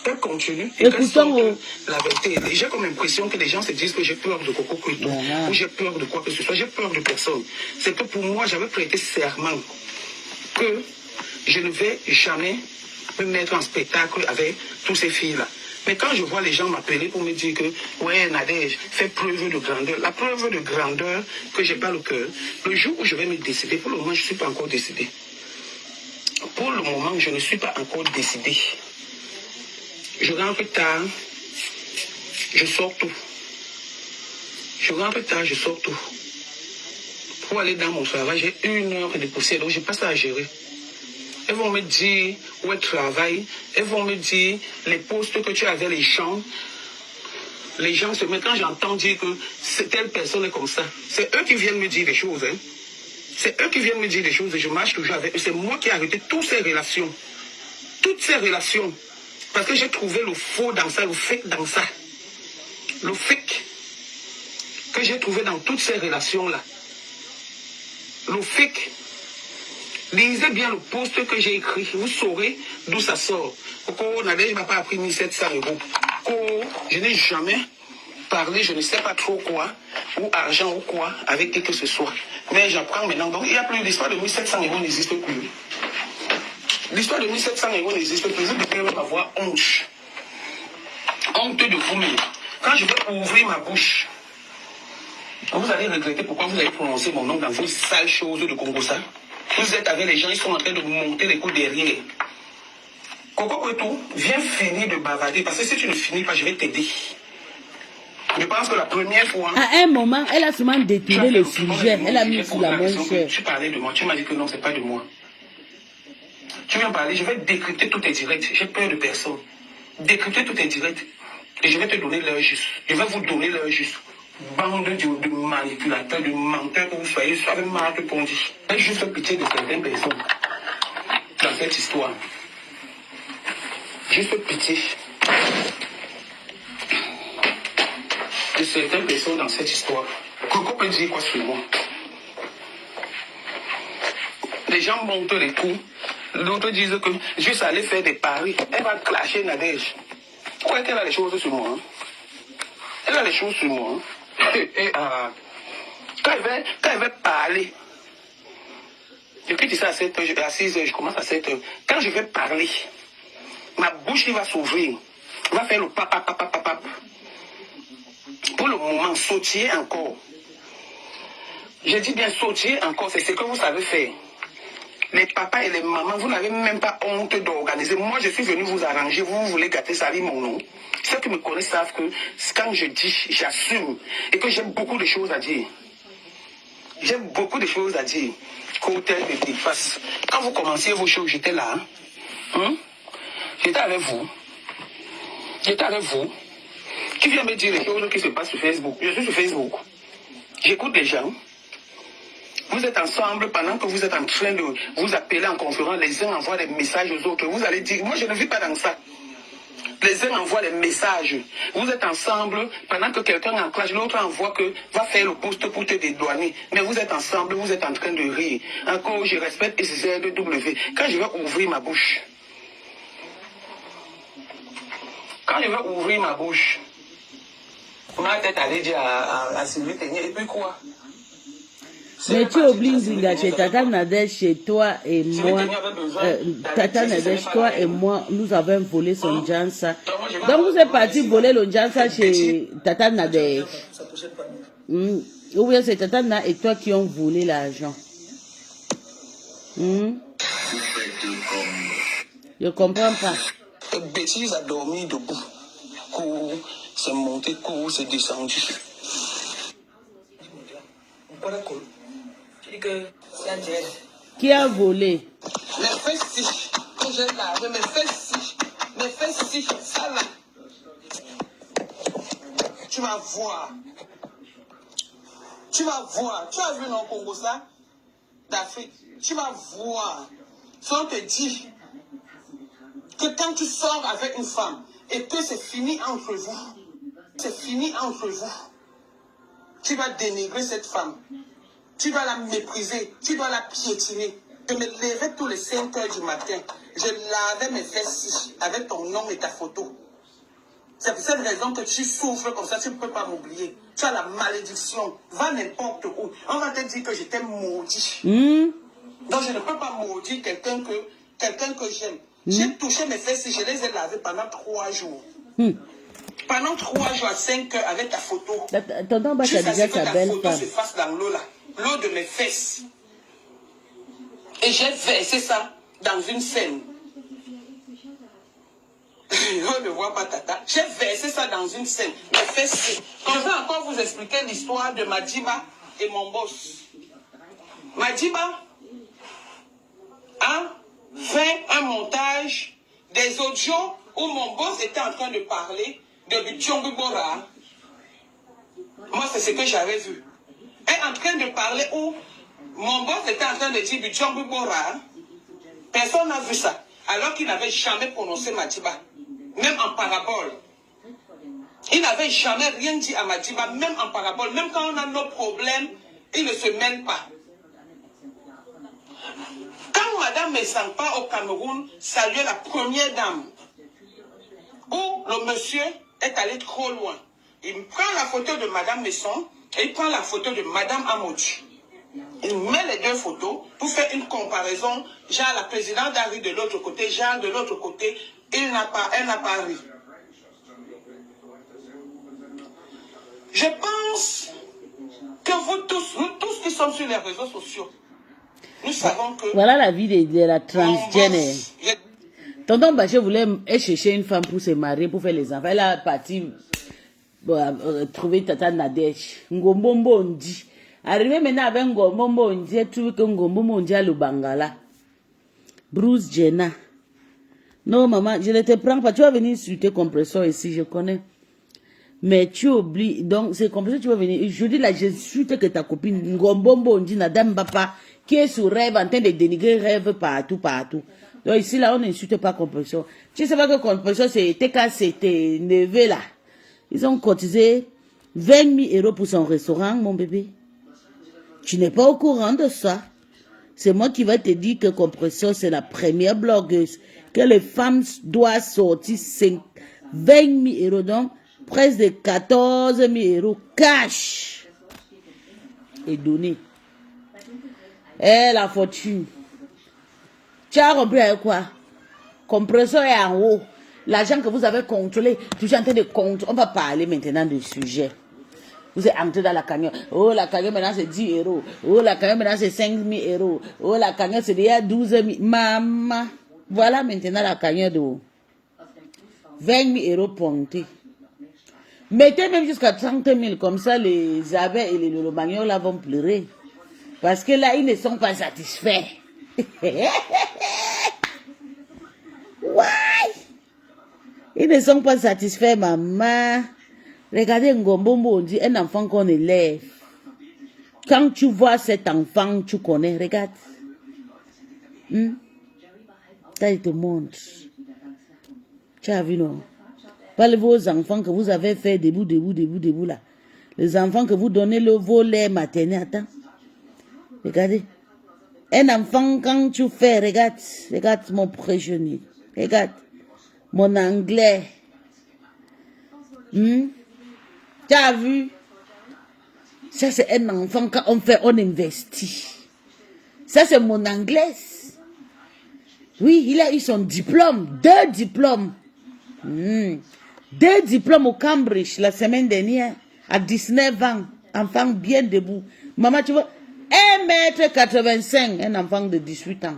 Qu'elle continue et qu'elle sorte la vérité. J'ai comme impression que les gens se disent que j'ai peur de Coco Kouetou ou j'ai peur de quoi que ce soit. J'ai peur de personne. C'est que pour moi, j'avais prêté serment que je ne vais jamais me mettre en spectacle avec toutes ces filles-là. Mais quand je vois les gens m'appeler pour me dire que, ouais, Nadège, fais preuve de grandeur. La preuve de grandeur que j'ai pas le cœur, le jour où je vais me décider, pour le moment, je ne suis pas encore décidé. Pour le moment, je ne suis pas encore décidé. Je rentre tard, je sors tout. Je rentre tard, je sors tout. Pour aller dans mon travail, j'ai 1 heure de poussière, donc je passe à gérer. Elles vont me dire où est le travail. Elles vont me dire les postes que tu avais, les gens. Les gens se mettent, quand j'entends dire que telle personne est comme ça, c'est eux qui viennent me dire des choses. Hein. C'est eux qui viennent me dire des choses et je marche toujours avec eux. C'est moi qui ai arrêté toutes ces relations. Toutes ces relations. Parce que j'ai trouvé le faux dans ça, le fake dans ça. Le fake que j'ai trouvé dans toutes ces relations-là. Le fake. Lisez bien le post que j'ai écrit. Vous saurez d'où ça sort. Coco, Nadège m'a pas pris 1700 €. Coco, je n'ai jamais parlé, je ne sais pas trop quoi, ou argent ou quoi, avec qui que ce soit. Mais j'apprends maintenant. Donc, il n'y a plus l'histoire de 1700 € n'existe plus. L'histoire de 1700 € n'existe plus. Vous devez même avoir honte. Honte de vous-même. Quand je vais ouvrir ma bouche, vous allez regretter pourquoi vous avez prononcé mon nom dans vos sales choses de Congo-Ça. Vous êtes avec les gens, ils sont en train de monter les coups derrière. Coco Kwetu, viens finir de bavarder, parce que si tu ne finis pas, je vais t'aider. Je pense que la première fois... À un moment, elle a seulement détourné le sujet. Elle a mis sur la main chère. Tu parlais de moi, tu m'as dit que non, c'est pas de moi. Tu viens parler, je vais décrypter tous tes directs. J'ai peur de personne. Décrypter tous tes directs. Et je vais te donner l'heure juste. Je vais vous donner l'heure juste. Bande de manipulateurs, de menteurs que vous soyez, vous avez marre de pondir. J'ai juste pitié de certaines personnes dans cette histoire. Juste pitié de certaines personnes dans cette histoire. Coco peut dire quoi sur moi? Les gens montent les coups. D'autres disent que juste aller faire des paris. Elle va clasher Nadège. Pourquoi est-ce qu'elle a les choses sur moi? Hein? Elle a les choses sur moi. Hein? Quand elle va parler, depuis que c'est à 7 h, à 6 h, je commence à 7 h. Quand je vais parler, ma bouche il va s'ouvrir. Va faire le papa. Pour le moment, sautiller encore. Je dis bien sautiller encore, c'est ce que vous savez faire. Les papas et les mamans, vous n'avez même pas honte d'organiser. Moi, je suis venu vous arranger, vous voulez gâter ça avec mon nom. Ceux qui me connaissent savent que quand je dis, j'assume et que j'ai beaucoup de choses à dire. J'ai beaucoup de choses à dire. Côté de face. Quand vous commenciez vos choses, j'étais là. Hein? J'étais avec vous. Qui vient me dire les choses qui se passent sur Facebook? Je suis sur Facebook. J'écoute les gens. Vous êtes ensemble pendant que vous êtes en train de vous appeler en conférence. Les uns envoient des messages aux autres. Vous allez dire, moi je ne vis pas dans ça. Les uns envoient des messages. Vous êtes ensemble pendant que quelqu'un en clash, l'autre envoie que va faire le poste pour te dédouaner. Mais vous êtes ensemble, vous êtes en train de rire. Encore, je respecte SZW. Quand je vais ouvrir ma bouche, ma tête allait dire à Sylvie Ténier, et puis quoi? Mais tu oublies Zinga, chez Tata Nadège, chez toi et moi, Tata Nadège, toi et moi, nous avons volé son Jansa. Donc vous êtes parti voler le Jansa chez Tata Nadège. Ou bien c'est Tata Nadège et toi qui ont volé l'argent. Je comprends pas. Bêtise a dormi debout. C'est monté, c'est descendu. Qui a volé? Mais fais si, quand j'ai l'argent, mais fais si, ça là. Tu vas voir. Tu as vu dans Congo ça? D'Afrique. Tu vas voir. Si on te dit que quand tu sors avec une femme et que c'est fini entre vous, tu vas dénigrer cette femme. Tu dois la mépriser, tu dois la piétiner. Je me levais tous les 5 h du matin. Je lavais mes fesses avec ton nom et ta photo. C'est pour cette raison que tu souffres comme ça, tu ne peux pas m'oublier. Tu as la malédiction. Va n'importe où. On va te dire que je t'ai maudit. Donc je ne peux pas maudire quelqu'un que j'aime. J'ai touché mes fesses, je les ai lavées pendant 3 jours. Pendant 3 jours à 5 heures avec ta photo. Tonton Bacha Jusqu'à déjà ce que sa ta belle photo femme. se fasse dans l'eau là. L'eau de mes fesses. Et j'ai versé ça dans une scène. On ne voit pas tata. J'ai versé ça dans une scène. Mes fesses. Je vais encore vous expliquer l'histoire de Madiba et mon boss. Madiba a fait un montage des audios où mon boss était en train de parler de Bichongu Bora. Moi, c'est ce que j'avais vu. Elle est en train de parler où mon boss était en train de dire Bichongu Bora. Personne n'a vu ça. Alors qu'il n'avait jamais prononcé Madiba. Même en parabole. Il n'avait jamais rien dit à Madiba, même en parabole. Même quand on a nos problèmes, il ne se mêle pas. Quand Madame Messampa au Cameroun saluait la première dame, où le monsieur est allé trop loin, il prend la photo de Madame Messon et il prend la photo de Madame Amouchi. Il met les deux photos pour faire une comparaison. Genre la présidente arrive de l'autre côté, genre de l'autre côté, elle n'a pas ri. Je pense que nous tous qui sommes sur les réseaux sociaux, nous savons que... Voilà la vie de la transgénère. Tonton Baché voulait chercher une femme pour se marier, pour faire les enfants. Elle a parti trouver Tata Nadège. Ngombombo Ndi. Arrivé maintenant avec Ngombombo Ndi, elle trouve que Ngombombo Ndi a le Bangala. Bruce Jenna. Non, maman, je ne te prends pas. Tu vas venir sur tes compresseurs ici, je connais. Mais tu oublies. Donc, ces compresseurs, tu vas venir. Je dis là, je suis que ta copine, Ngombombo Ndi, Nadam Bapa, qui est sur rêve, en train de dénigrer rêve partout. Donc, ici, là, on n'insulte pas compresseur. Tu sais pas que compresseur, c'était quand c'était neveux, là. Ils ont cotisé 20 000 euros pour son restaurant, mon bébé. Tu n'es pas au courant de ça. C'est moi qui vais te dire que Compresseur, c'est la première blogueuse. Que les femmes doivent sortir 20 000 euros. Donc, presque de 14 000 euros cash. Et donné. Eh, la fortune. Tu as compris avec quoi? Compresseur est en haut. L'argent que vous avez contrôlé, toujours en train de contrôler. On va parler maintenant du sujet. Vous êtes entré dans la cagnotte. Oh, la cagnotte maintenant c'est 10 euros. Oh, la cagnotte maintenant c'est 5 000 euros. Oh, la cagnotte c'est déjà 12 000. Maman. Voilà maintenant la cagnotte de 20 000 euros pointés. Mettez même jusqu'à 30 000. Comme ça, les abeilles et les lolomagnols là vont pleurer. Parce que là, ils ne sont pas satisfaits. Ouais. Ils ne sont pas satisfaits, maman. Regardez Ngombombo, on dit un enfant qu'on élève. Quand tu vois cet enfant, tu connais, regarde. Ça, il te montre. Tu as vu, non? Parlez vos enfants que vous avez fait debout, là. Les enfants que vous donnez le volet maternel. Attends. Regardez. Un enfant, quand tu fais, regarde mon pré-jeune. Regarde. Mon anglais. Tu as vu? Ça, c'est un enfant, quand on fait, on investit. Ça, c'est mon anglais. Oui, il a eu son diplôme. 2 diplômes. 2 diplômes au Cambridge la semaine dernière. À 19 ans. Enfant bien debout. Maman, tu vois, 1,85 m. Un enfant de 18 ans.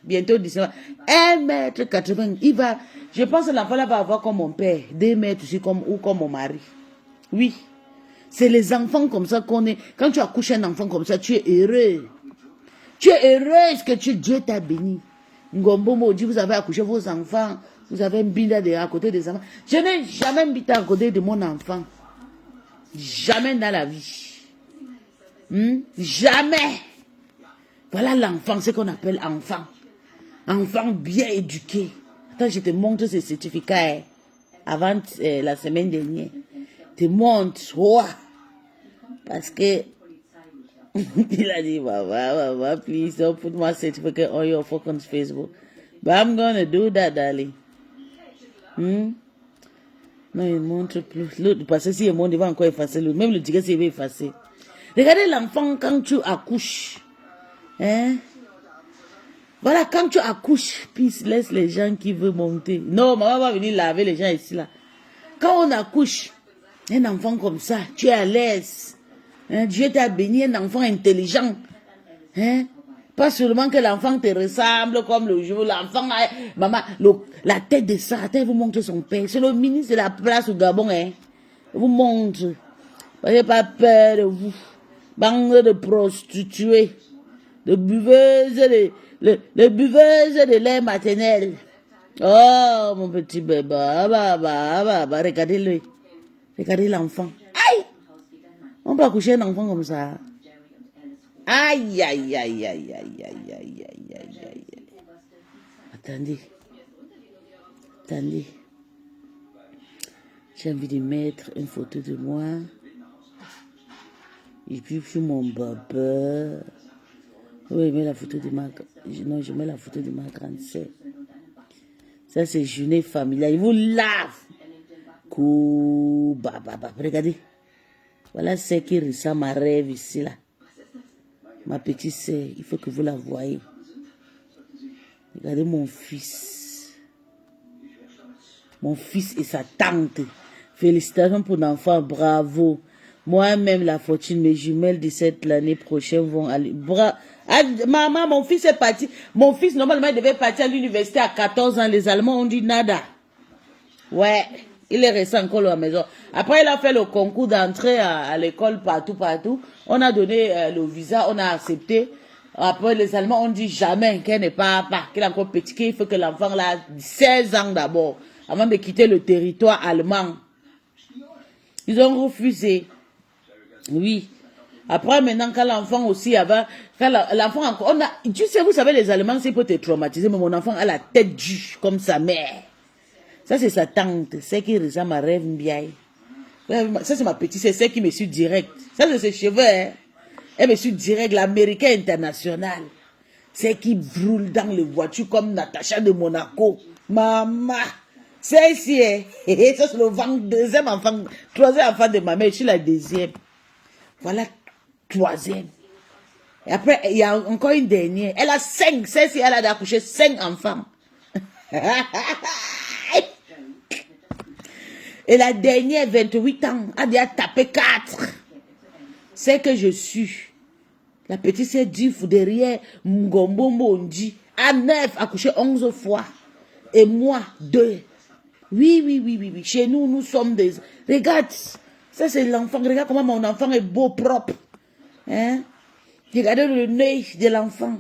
Bientôt 19 ans. 1,80 m. Il va... Je pense que l'enfant là va avoir comme mon père. 2 mètres aussi, ou comme mon mari. Oui. C'est les enfants comme ça qu'on est. Quand tu accouches un enfant comme ça, tu es heureux. Tu es heureuse que Dieu t'a béni. Ngombo dit, vous avez accouché vos enfants. Vous avez un bilan à côté des enfants. Je n'ai jamais habité à côté de mon enfant. Jamais dans la vie. Jamais. Voilà l'enfant, ce qu'on appelle enfant. Enfant bien éduqué. Attends, je te montre ces certificats avant la semaine dernière. Je te montre. Ouais. Parce que il a dit, Baba, please don't put my certificate on your fucking Facebook. But I'm gonna do that, darling. Non, il montre plus. L'autre, parce que si il montre, il va encore effacer l'autre. Même le ticket, il va effacer. Regardez l'enfant quand tu accouches. Hein? Voilà, quand tu accouches, puis laisse les gens qui veulent monter. Non, maman va venir laver les gens ici, là. Quand on accouche, un enfant comme ça, tu es à l'aise. Hein? Dieu t'a béni, un enfant intelligent. Hein? Pas seulement que l'enfant te ressemble comme le jour, l'enfant, maman, la tête de ça, elle vous montre son père. C'est le ministre de la place au Gabon, hein. Il vous montre. N'ayez pas peur de vous. Bande de prostituées, de buveuses, de buveuses de lait maternel. Oh, mon petit bébé, regardez-le. Regardez l'enfant. Aïe! On peut accoucher un enfant comme ça. Aïe, aïe, aïe, aïe, aïe, aïe, aïe, aïe, aïe, aïe. Attendez. Attendez. J'ai envie de mettre une photo de moi. Et puis sur mon baba. Oui, je mets la photo de ma... Non, je mets la photo de ma grande sœur. Ça, c'est journée familiale. Il vous lave. Regardez. Voilà ce qui ressemble à ma rêve ici, là. Ma petite sœur, il faut que vous la voyez. Regardez mon fils. Mon fils et sa tante. Félicitations pour l'enfant, bravo. Moi-même, la fortune, mes jumelles de l'année prochaine vont aller. Maman, mon fils est parti. Mon fils, normalement, il devait partir à l'université à 14 ans. Les Allemands ont dit nada. Ouais, il est resté encore à la maison. Après, il a fait le concours d'entrée à l'école partout. On a donné le visa, on a accepté. Après, les Allemands ont dit jamais qu'elle n'est pas, qu'il est encore petit, qu'il faut que l'enfant a 16 ans d'abord, avant de quitter le territoire allemand. Ils ont refusé. Oui. Après, maintenant, quand l'enfant aussi avait, quand l'enfant encore, tu sais, vous savez, les Allemands, c'est pour te traumatiser, mais mon enfant a la tête dure, comme sa mère. Ça, c'est sa tante, c'est qui ressemble à rêve bien. Ça, c'est ma petite, c'est celle qui me suit direct. Ça, c'est ses cheveux, hein. Elle me suit direct, l'américain international. C'est qui brûle dans les voitures comme Natacha de Monaco. Maman. C'est ici, hein. Ça, c'est le deuxième enfant, troisième enfant de ma mère, je suis la deuxième. Voilà, troisième. Et après, il y a encore une dernière. Elle a 5, celle-ci, elle a accouché 5 enfants. Et la dernière, 28 ans, a déjà tapé 4. C'est que je suis. La petite sœur dit derrière Ngombo Mondi. À 9, accouché 11 fois. Et moi, 2. Oui. Chez nous, nous sommes des... Regarde, ça c'est l'enfant. Regarde comment mon enfant est beau, propre. Hein? Regardez le nez de l'enfant.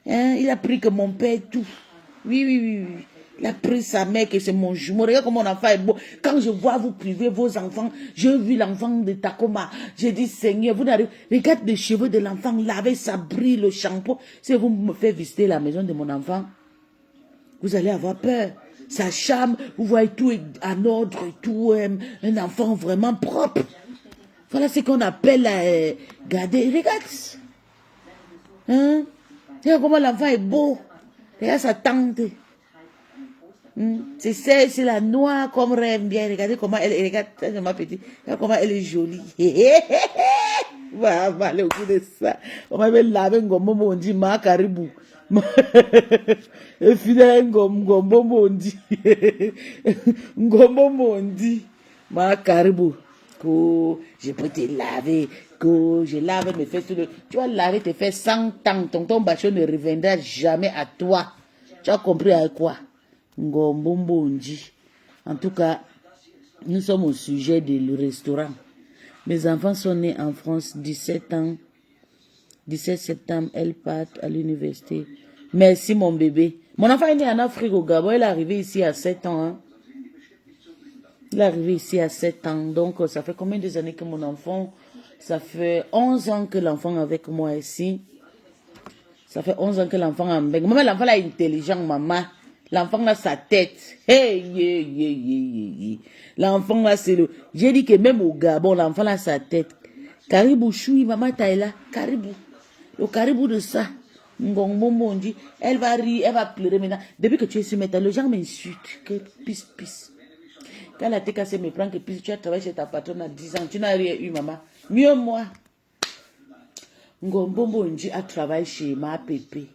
Hein? Il a pris que mon père tout. Oui. Il a pris sa mère, que c'est mon jumeau. Regarde comment mon enfant est beau. Quand je vois vous priver vos enfants, j'ai vu l'enfant de Takoma. J'ai dit, Seigneur, vous n'arrivez. Regarde les cheveux de l'enfant, laver, ça brille, le shampoing. Si vous me faites visiter la maison de mon enfant, vous allez avoir peur. Sa chambre, vous voyez tout en ordre et tout. Un enfant vraiment propre. Voilà ce qu'on appelle garder. Regarde. Hein? Regarde comment l'enfant est beau. Regarde sa tante. C'est la noire comme rêve bien. Regardez comment elle est. Regarde, c'est ma petite. Regarde comment elle est jolie. Va aller au bout de ça. On va laver un gomme, on dit ma caribou. Et fidèle gomme, on dit. Gomme, on dit. Ma caribou. Que je peux te laver. Que je lave mes fesses. Tu vas laver tes fesses 100 ans. Ton bachon ne reviendra jamais à toi. Tu as compris à quoi? Ngombondi. En tout cas, nous sommes au sujet du restaurant. Mes enfants sont nés en France, 17 ans. 17 septembre, elles partent à l'université. Merci mon bébé. Mon enfant est né en Afrique au Gabon. Il est arrivé ici à 7 ans. Hein. Il est arrivé ici à 7 ans. Donc, ça fait combien d'années que mon enfant... Ça fait 11 ans que l'enfant est avec moi ici. Ça fait 11 ans que l'enfant est avec moi. Maman, l'enfant est intelligent, maman. L'enfant a sa tête. Hey. L'enfant là, c'est le... J'ai dit que même au Gabon, l'enfant a sa tête. Caribou choui, maman taïla. Caribou. Le caribou de ça. Ngongbomondi. Elle va rire, elle va pleurer maintenant. Depuis que tu es sur maintenant, le genre m'insulte. Que pisse. Quand la tête cassée me prend que pisse, tu as travaillé chez ta patronne à 10 ans. Tu n'as rien eu, maman. Mieux moi. Ngongbomondi a travaillé chez ma pépé.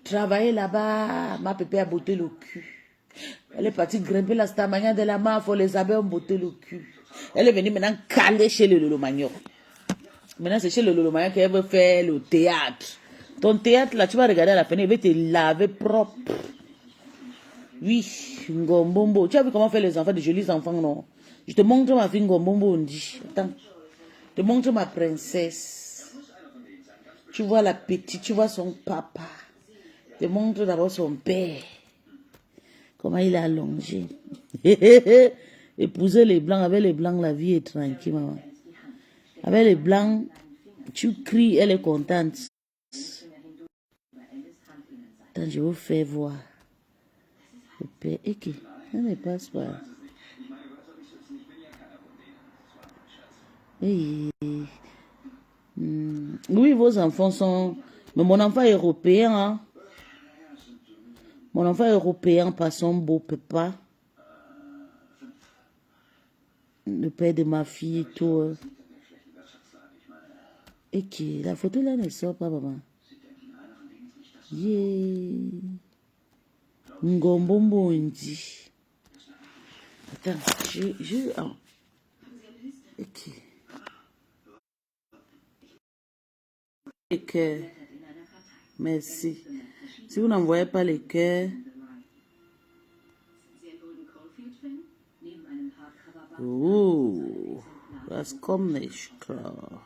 Travailler là-bas, ma pépé a botté le cul. Elle est partie grimper la stamania de la main, il faut les abeilles ont botté le cul. Elle est venue maintenant caler chez le Lolo Magnon. Maintenant, c'est chez le Lolo Magnon qu'elle veut faire le théâtre. Ton théâtre, là, tu vas regarder à la fenêtre, il va te laver propre. Oui, Ngombombo. Tu as vu comment faire les enfants, de jolis enfants, non? Je te montre ma fille Ngombombo, on dit. Attends. Je te montre ma princesse. Tu vois la petite, tu vois son papa. Je te montre d'abord son père. Comment il a allongé. Épouser les blancs, avec les blancs, la vie est tranquille, maman. Avec les blancs, tu cries, elle est contente. Attends, je vais vous faire voir. Le père, ok, ça ne passe pas. Hey. Oui, vos enfants sont... Mais mon enfant est européen, hein. Mon enfant est européen par son beau papa. Le père de ma fille et tout. Ok, la photo là ne sort pas, maman. Yeah. Ngombombo Ndi. Attends, oh. Ok. Les cœurs. Merci. Si vous n'envoyez pas les cœurs. Oh, das kommt nicht klar.